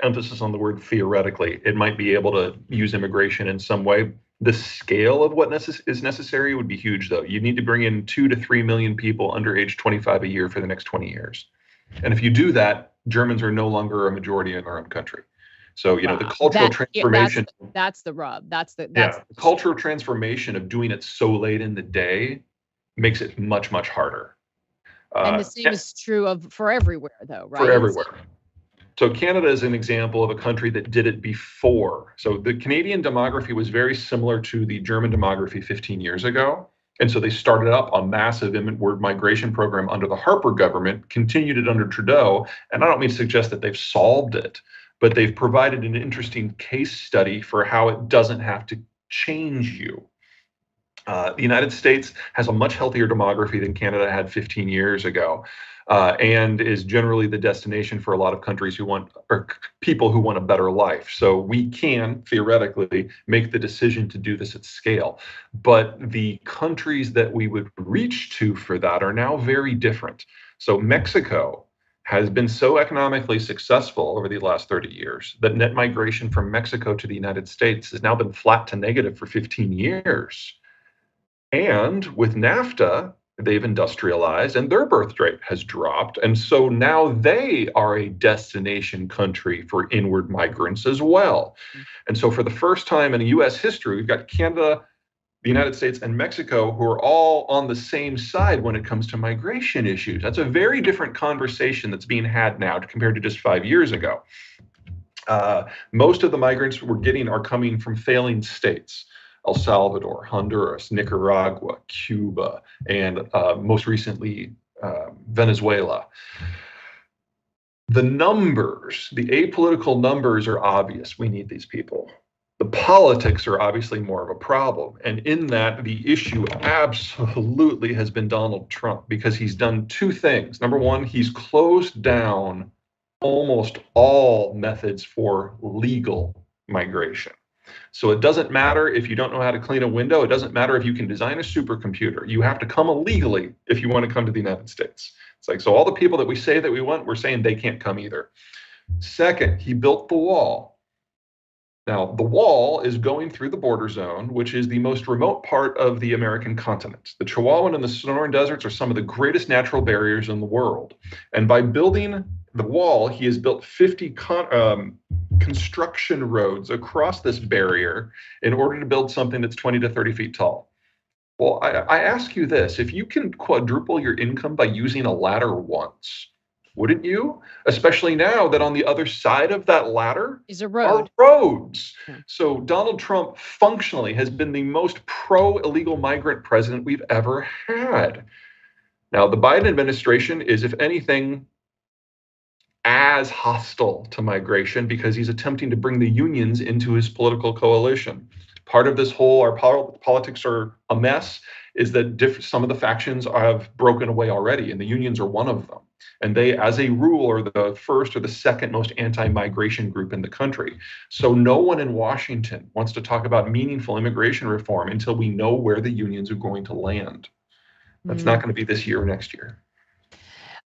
emphasis on the word theoretically, it might be able to use immigration in some way. The scale of what is necessary would be huge, though. You need to bring in 2 to 3 million people under age 25 a year for the next 20 years. And if you do that, Germans are no longer a majority in their own country. So, the cultural transformation. That's the rub. The cultural transformation of doing it so late in the day makes it much, much harder. And the same is true for everywhere, though, right? For everywhere. So Canada is an example of a country that did it before. So the Canadian demography was very similar to the German demography 15 years ago. And so they started up a massive inward migration program under the Harper government, continued it under Trudeau. And I don't mean to suggest that they've solved it, but they've provided an interesting case study for how it doesn't have to change you. The United States has a much healthier demography than Canada had 15 years ago, and is generally the destination for a lot of countries who want, or people who want a better life. So we can theoretically make the decision to do this at scale. But the countries that we would reach to for that are now very different. So Mexico has been so economically successful over the last 30 years that net migration from Mexico to the United States has now been flat to negative for 15 years. And with NAFTA, they've industrialized and their birth rate has dropped. And so now they are a destination country for inward migrants as well. And so for the first time in US history, we've got Canada, the United States, and Mexico who are all on the same side when it comes to migration issues. That's a very different conversation that's being had now compared to just 5 years ago. Most of the migrants we're getting are coming from failing states. El Salvador, Honduras, Nicaragua, Cuba, and most recently, Venezuela. The numbers, the apolitical numbers are obvious. We need these people. The politics are obviously more of a problem. And in that, the issue absolutely has been Donald Trump, because he's done two things. Number one, he's closed down almost all methods for legal migration. So it doesn't matter if you don't know how to clean a window. It doesn't matter if you can design a supercomputer. You have to come illegally if you want to come to the United States. It's like, so all the people that we say that we want, we're saying they can't come either. Second, he built the wall. Now, the wall is going through the border zone, which is the most remote part of the American continent. The Chihuahuan and the Sonoran deserts are some of the greatest natural barriers in the world. And by building the wall, he has built 50 construction roads across this barrier in order to build something that's 20 to 30 feet tall. Well, I ask you this, if you can quadruple your income by using a ladder once, wouldn't you? Especially now that on the other side of that ladder is a road. Are roads. Yeah. So Donald Trump functionally has been the most pro-illegal migrant president we've ever had. Now, the Biden administration is, if anything, as hostile to migration because he's attempting to bring the unions into his political coalition. Part of this whole, our politics are a mess, is that some of the factions have broken away already, and the unions are one of them. And they, as a rule, are the first or the second most anti-migration group in the country. So no one in Washington wants to talk about meaningful immigration reform until we know where the unions are going to land. That's not going to be this year or next year.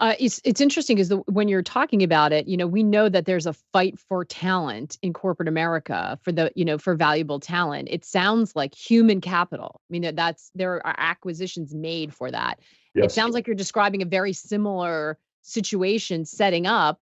It's interesting because when you're talking about it, we know that there's a fight for talent in corporate America for valuable talent. It sounds like human capital. I mean, there are acquisitions made for that. It Yes. sounds like you're describing a very similar situation setting up,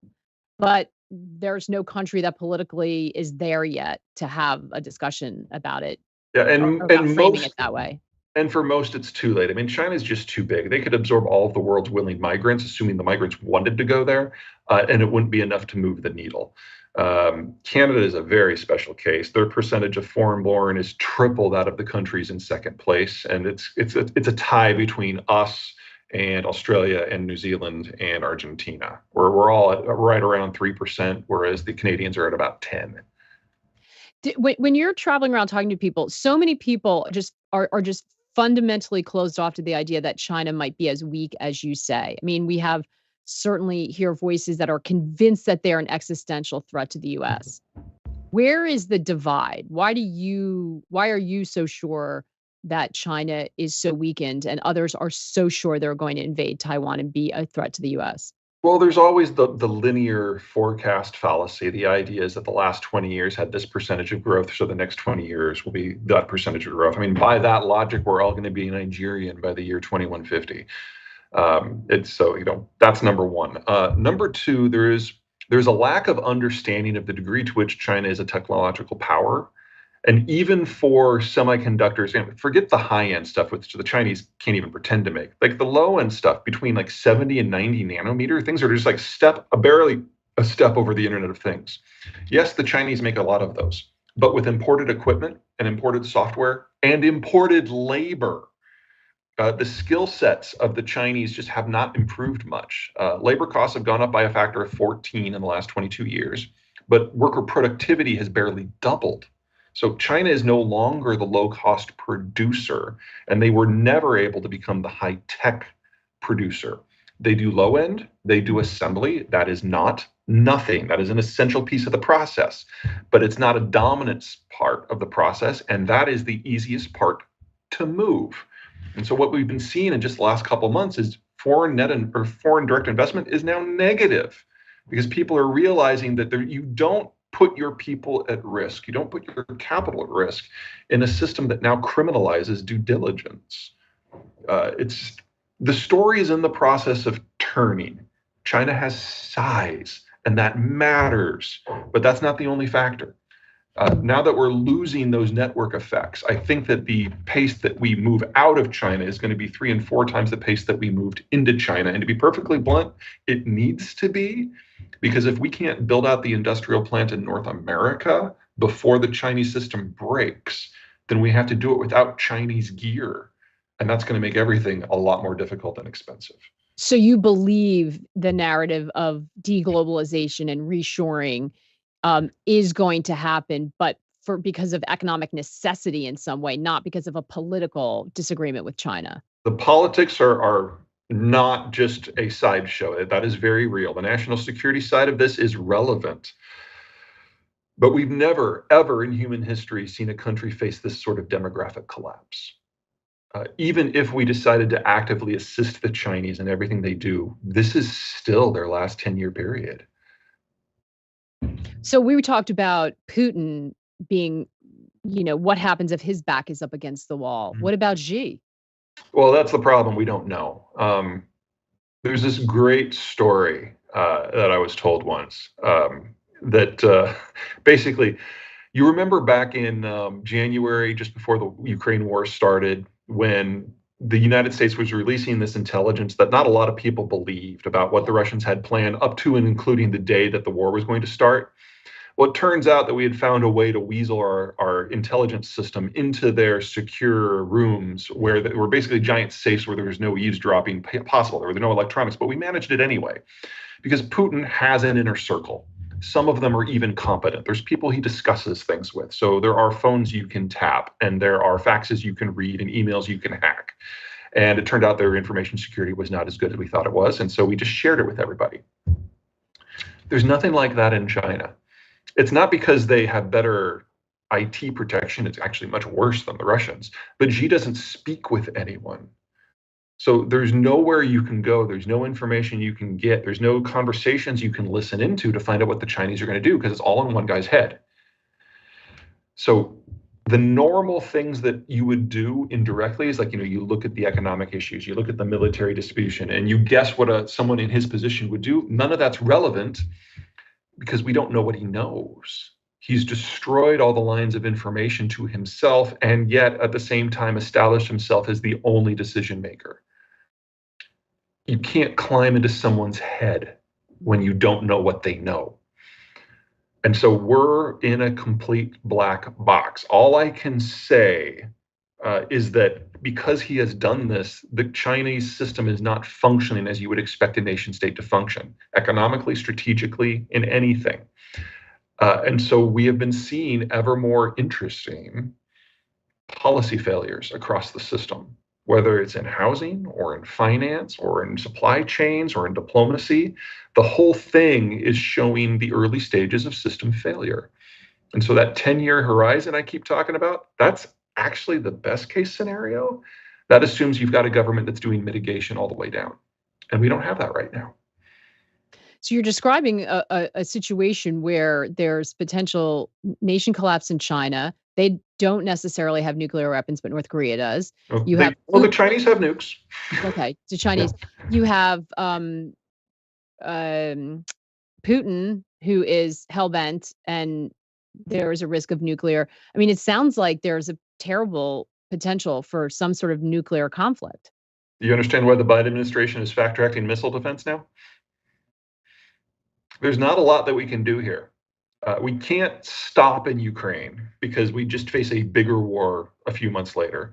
but there's no country that politically is there yet to have a discussion about it. Yeah, Or about framing it that way. And for most, it's too late. I mean, China's just too big. They could absorb all of the world's willing migrants, assuming the migrants wanted to go there, and it wouldn't be enough to move the needle. Canada is a very special case. Their percentage of foreign-born is triple that of the countries in second place, and it's a tie between us and Australia and New Zealand and Argentina, where we're all at right around 3%, whereas the Canadians are at about 10%. When you're traveling around talking to people, so many people just are just fundamentally closed off to the idea that China might be as weak as you say. I mean, we have certainly hear voices that are convinced that they're an existential threat to the U.S. Where is the divide? Why are you so sure that China is so weakened and others are so sure they're going to invade Taiwan and be a threat to the U.S.? Well, there's always the linear forecast fallacy. The idea is that the last 20 years had this percentage of growth, so the next 20 years will be that percentage of growth. I mean, by that logic, we're all going to be Nigerian by the year 2150. That's number one. Number two, there's a lack of understanding of the degree to which China is a technological power. And even for semiconductors, and forget the high-end stuff, which the Chinese can't even pretend to make. Like the low-end stuff between like 70 and 90 nanometer, things are just like barely a step over the Internet of Things. Yes, the Chinese make a lot of those, but with imported equipment and imported software and imported labor, the skill sets of the Chinese just have not improved much. Labor costs have gone up by a factor of 14 in the last 22 years, but worker productivity has barely doubled. So China is no longer the low-cost producer, and they were never able to become the high-tech producer. They do low-end, they do assembly. That is not nothing. That is an essential piece of the process, but it's not a dominance part of the process, and that is the easiest part to move. And so what we've been seeing in just the last couple of months is foreign direct investment is now negative because people are realizing that you don't put your people at risk. You don't put your capital at risk in a system that now criminalizes due diligence. The story is in the process of turning. China has size, and that matters, but that's not the only factor. Now that we're losing those network effects, I think that the pace that we move out of China is going to be 3 and 4 times the pace that we moved into China. And to be perfectly blunt, it needs to be, because if we can't build out the industrial plant in North America before the Chinese system breaks, then we have to do it without Chinese gear. And that's going to make everything a lot more difficult and expensive. So you believe the narrative of deglobalization and reshoring is going to happen, but because of economic necessity in some way, not because of a political disagreement with China. The politics are not just a sideshow. That is very real. The national security side of this is relevant. But we've never, ever in human history seen a country face this sort of demographic collapse. Even if we decided to actively assist the Chinese in everything they do, this is still their last 10-year period. So we talked about Putin being, what happens if his back is up against the wall? What about Xi? Well, that's the problem. We don't know. There's this great story that I was told once that basically, you remember back in January, just before the Ukraine war started, when the United States was releasing this intelligence that not a lot of people believed about what the Russians had planned up to and including the day that the war was going to start. Well, it turns out that we had found a way to weasel our intelligence system into their secure rooms where there were basically giant safes where there was no eavesdropping possible. There were no electronics, but we managed it anyway because Putin has an inner circle. Some of them are even competent. There's people he discusses things with. So there are phones you can tap, and there are faxes you can read and emails you can hack. And it turned out their information security was not as good as we thought it was. And so we just shared it with everybody. There's nothing like that in China. It's not because they have better IT protection. It's actually much worse than the Russians. But Xi doesn't speak with anyone. So there's nowhere you can go. There's no information you can get. There's no conversations you can listen into to find out what the Chinese are going to do, because it's all in one guy's head. So the normal things that you would do indirectly is like, you look at the economic issues, you look at the military distribution, and you guess what someone in his position would do. None of that's relevant because we don't know what he knows. He's destroyed all the lines of information to himself, and yet at the same time established himself as the only decision maker. You can't climb into someone's head when you don't know what they know. And so we're in a complete black box. All I can say is that because he has done this, the Chinese system is not functioning as you would expect a nation state to function, economically, strategically, in anything. And so we have been seeing ever more interesting policy failures across the system, whether it's in housing or in finance or in supply chains or in diplomacy. The whole thing is showing the early stages of system failure. And so that 10-year horizon I keep talking about, that's actually the best case scenario. That assumes you've got a government that's doing mitigation all the way down. And we don't have that right now. So you're describing a situation where there's potential nation collapse in China. They don't necessarily have nuclear weapons, but North Korea does. The Chinese have nukes. Okay, the Chinese. Yeah. You have Putin, who is hell-bent, and there is a risk of nuclear. I mean, it sounds like there's a terrible potential for some sort of nuclear conflict. You understand why the Biden administration is fast-tracking missile defense now? There's not a lot that we can do here. We can't stop in Ukraine because we just face a bigger war a few months later.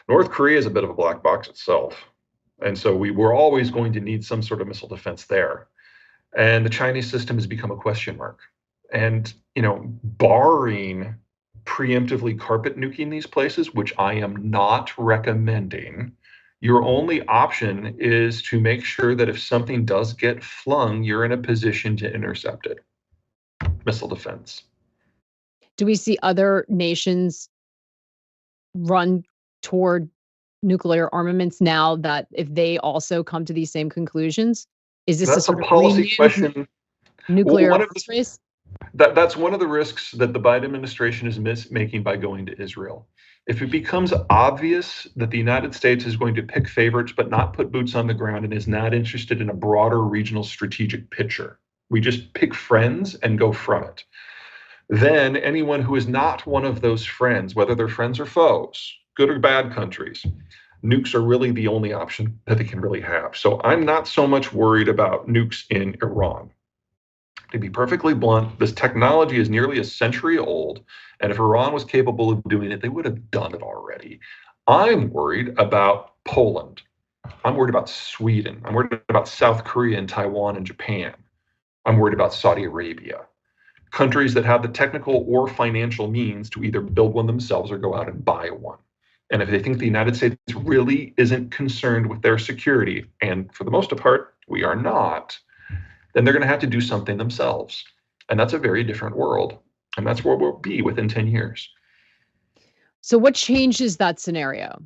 North Korea is a bit of a black box itself. And so we were always going to need some sort of missile defense there. And the Chinese system has become a question mark. And, barring preemptively carpet nuking these places, which I am not recommending, your only option is to make sure that if something does get flung, you're in a position to intercept it. Missile defense. Do we see other nations run toward nuclear armaments now that if they also come to these same conclusions? Is this That's a policy question. Nuclear arms race? That's one of the risks that the Biden administration is making by going to Israel. If it becomes obvious that the United States is going to pick favorites but not put boots on the ground and is not interested in a broader regional strategic picture, we just pick friends and go from it, then anyone who is not one of those friends, whether they're friends or foes, good or bad countries, nukes are really the only option that they can really have. So I'm not so much worried about nukes in Iran. To be perfectly blunt, this technology is nearly a century old, and if Iran was capable of doing it, they would have done it already. I'm worried about Poland. I'm worried about Sweden. I'm worried about South Korea and Taiwan and Japan. I'm worried about Saudi Arabia. Countries that have the technical or financial means to either build one themselves or go out and buy one. And if they think the United States really isn't concerned with their security, and for the most part, we are not, then they're going to have to do something themselves. And that's a very different world. And that's where we'll be within 10 years. So what changes that scenario?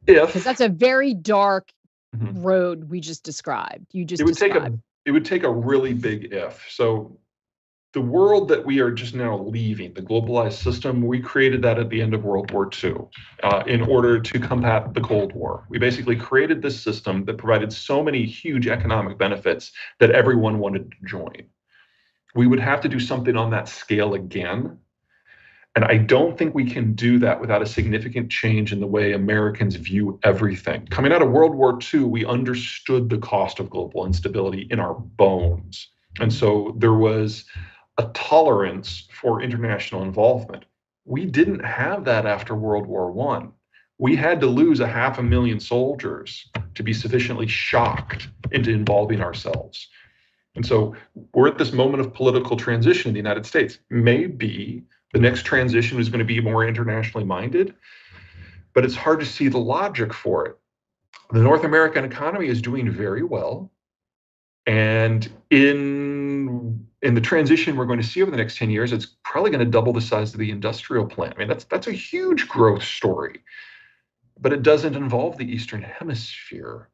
Because that's a very dark road we just described. It would take a really big if. So the world that we are just now leaving, the globalized system, we created that at the end of World War II in order to combat the Cold War. We basically created this system that provided so many huge economic benefits that everyone wanted to join. We would have to do something on that scale again. And I don't think we can do that without a significant change in the way Americans view everything. Coming out of World War II, we understood the cost of global instability in our bones. And so there was a tolerance for international involvement. We didn't have that after World War I. We had to lose 500,000 soldiers to be sufficiently shocked into involving ourselves. And so we're at this moment of political transition in the United States. Maybe the next transition is going to be more internationally minded, but it's hard to see the logic for it. The North American economy is doing very well. And in the transition we're going to see over the next 10 years, it's probably going to double the size of the industrial plant. I mean, that's a huge growth story. but it doesn't involve the Eastern Hemisphere.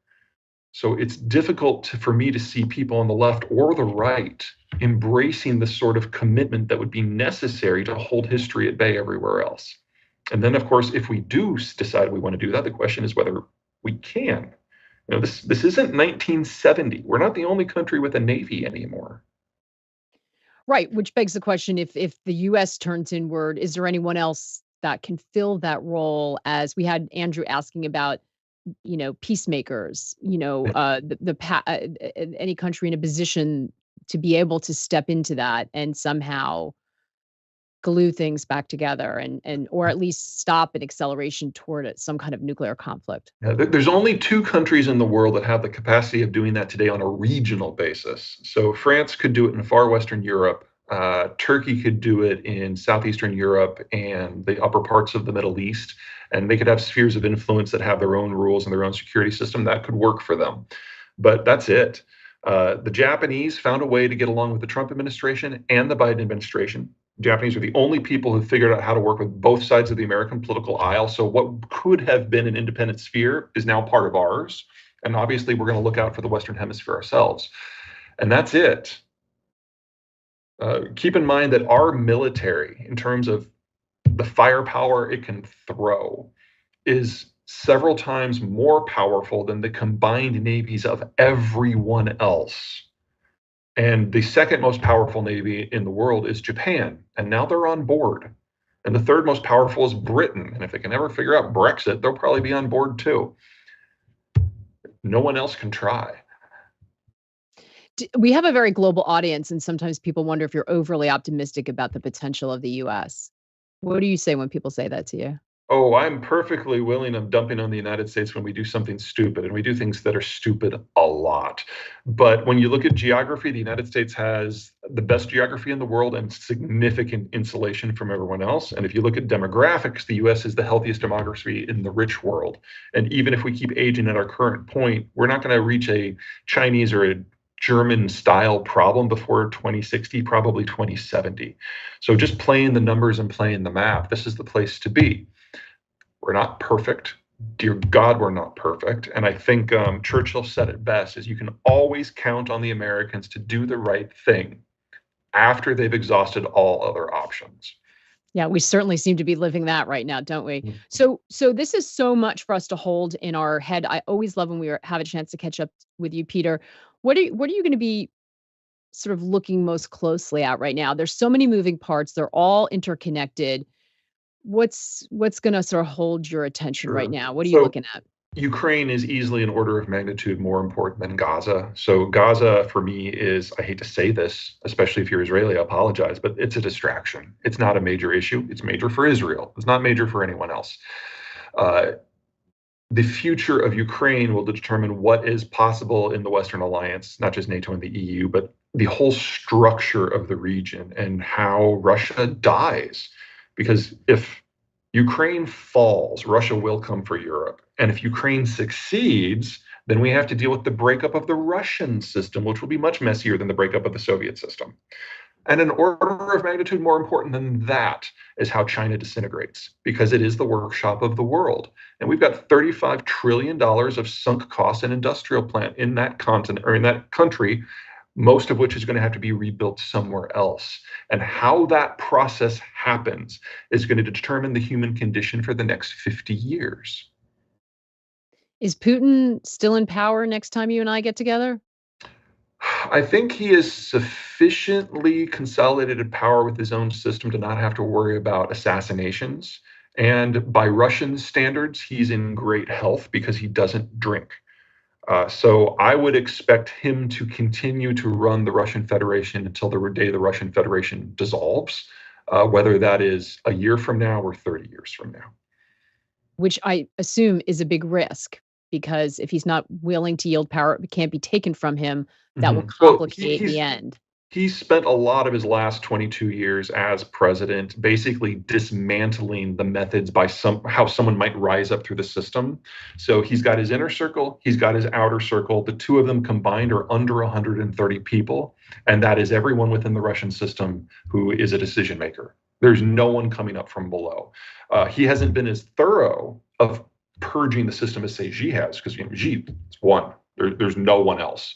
So it's difficult for me to see people on the left or the right embracing the sort of commitment that would be necessary to hold history at bay everywhere else. And then, of course, if we do decide we want to do that, the question is whether we can. This isn't 1970. We're not the only country with a navy anymore. Right, which begs the question, if the U.S. turns inward, is there anyone else that can fill that role? As we had Andrew asking about, peacemakers, any country in a position to be able to step into that and somehow glue things back together and or at least stop an acceleration toward some kind of nuclear conflict. Yeah, there's only 2 countries in the world that have the capacity of doing that today on a regional basis. So France could do it in far Western Europe. Turkey could do it in Southeastern Europe and the upper parts of the Middle East. And they could have spheres of influence that have their own rules and their own security system that could work for them. But that's it. The Japanese found a way to get along with the Trump administration and the Biden administration. Japanese are the only people who figured out how to work with both sides of the American political aisle. So what could have been an independent sphere is now part of ours. And obviously, we're going to look out for the Western Hemisphere ourselves. And that's it. Keep in mind that our military, in terms of the firepower it can throw, is several times more powerful than the combined navies of everyone else. And the second most powerful navy in the world is Japan, and now they're on board. And the third most powerful is Britain, and if they can ever figure out Brexit, they'll probably be on board too. No one else can try. We have a very global audience, and sometimes people wonder if you're overly optimistic about the potential of the U.S. What do you say when people say that to you? Oh, I'm perfectly willing of dumping on the United States when we do something stupid, and we do things that are stupid a lot. But when you look at geography, the United States has the best geography in the world and significant insulation from everyone else. And if you look at demographics, the US is the healthiest demography in the rich world. And even if we keep aging at our current point, we're not going to reach a Chinese or a German style problem before 2060, probably 2070. So just playing the numbers and playing the map, this is the place to be. We're not perfect. Dear God, we're not perfect. And I think Churchill said it best, is you can always count on the Americans to do the right thing after they've exhausted all other options. Yeah, we certainly seem to be living that right now, don't we? So this is so much for us to hold in our head. I always love when we have a chance to catch up with you, Peter. What are you going to be sort of looking most closely at right now? There's so many moving parts. They're all interconnected. What's going to sort of hold your attention right now? What are you looking at? Ukraine is easily an order of magnitude more important than Gaza. So Gaza, for me, is, I hate to say this, especially if you're Israeli, I apologize, but it's a distraction. It's not a major issue. It's major for Israel. It's not major for anyone else. The future of Ukraine will determine what is possible in the Western alliance, not just NATO and the EU, but the whole structure of the region and how Russia dies. Because if Ukraine falls, Russia will come for Europe. And if Ukraine succeeds, then we have to deal with the breakup of the Russian system, which will be much messier than the breakup of the Soviet system. And an order of magnitude more important than that is how China disintegrates, because it is the workshop of the world. And we've got $35 trillion of sunk costs and industrial plant in that continent or in that country, most of which is going to have to be rebuilt somewhere else. And how that process happens is going to determine the human condition for the next 50 years. Is Putin still in power next time you and I get together? I think he is sufficiently consolidated power with his own system to not have to worry about assassinations. And by Russian standards, he's in great health because he doesn't drink. So I would expect him to continue to run the Russian Federation until the day the Russian Federation dissolves, whether that is a year from now or 30 years from now. Which I assume is a big risk, because if he's not willing to yield power, it can't be taken from him. That will complicate the end. He spent a lot of his last 22 years as president basically dismantling the methods by how someone might rise up through the system. So he's got his inner circle, he's got his outer circle. The two of them combined are under 130 people. And that is everyone within the Russian system who is a decision maker. There's no one coming up from below. He hasn't been as thorough of purging the system as, say, Xi has, because Xi is one. There's no one else.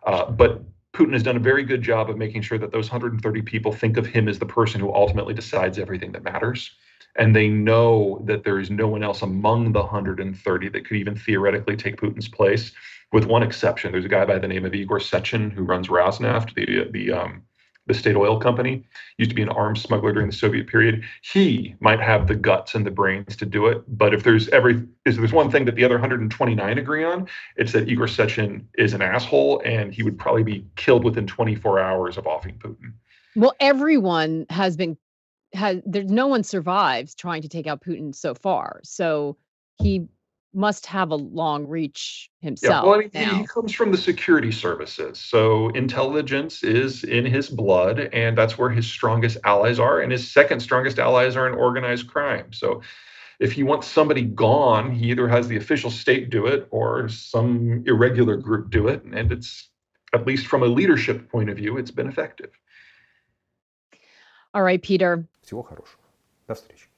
But Putin has done a very good job of making sure that those 130 people think of him as the person who ultimately decides everything that matters. And they know that there is no one else among the 130 that could even theoretically take Putin's place, with one exception. There's a guy by the name of Igor Sechin who runs Rosneft, the state oil company, used to be an arms smuggler during the Soviet period. He might have the guts and the brains to do it. But if there's one thing that the other 129 agree on, it's that Igor Sechin is an asshole, and he would probably be killed within 24 hours of offing Putin. Well, everyone there's no one survives trying to take out Putin so far. So he must have a long reach himself. Yeah, well, I mean, now. he comes from the security services. So intelligence is in his blood, and that's where his strongest allies are. And his second strongest allies are in organized crime. So if he wants somebody gone, he either has the official state do it or some irregular group do it. And it's, at least from a leadership point of view, it's been effective. All right, Peter. Всего хорошего. До встречи.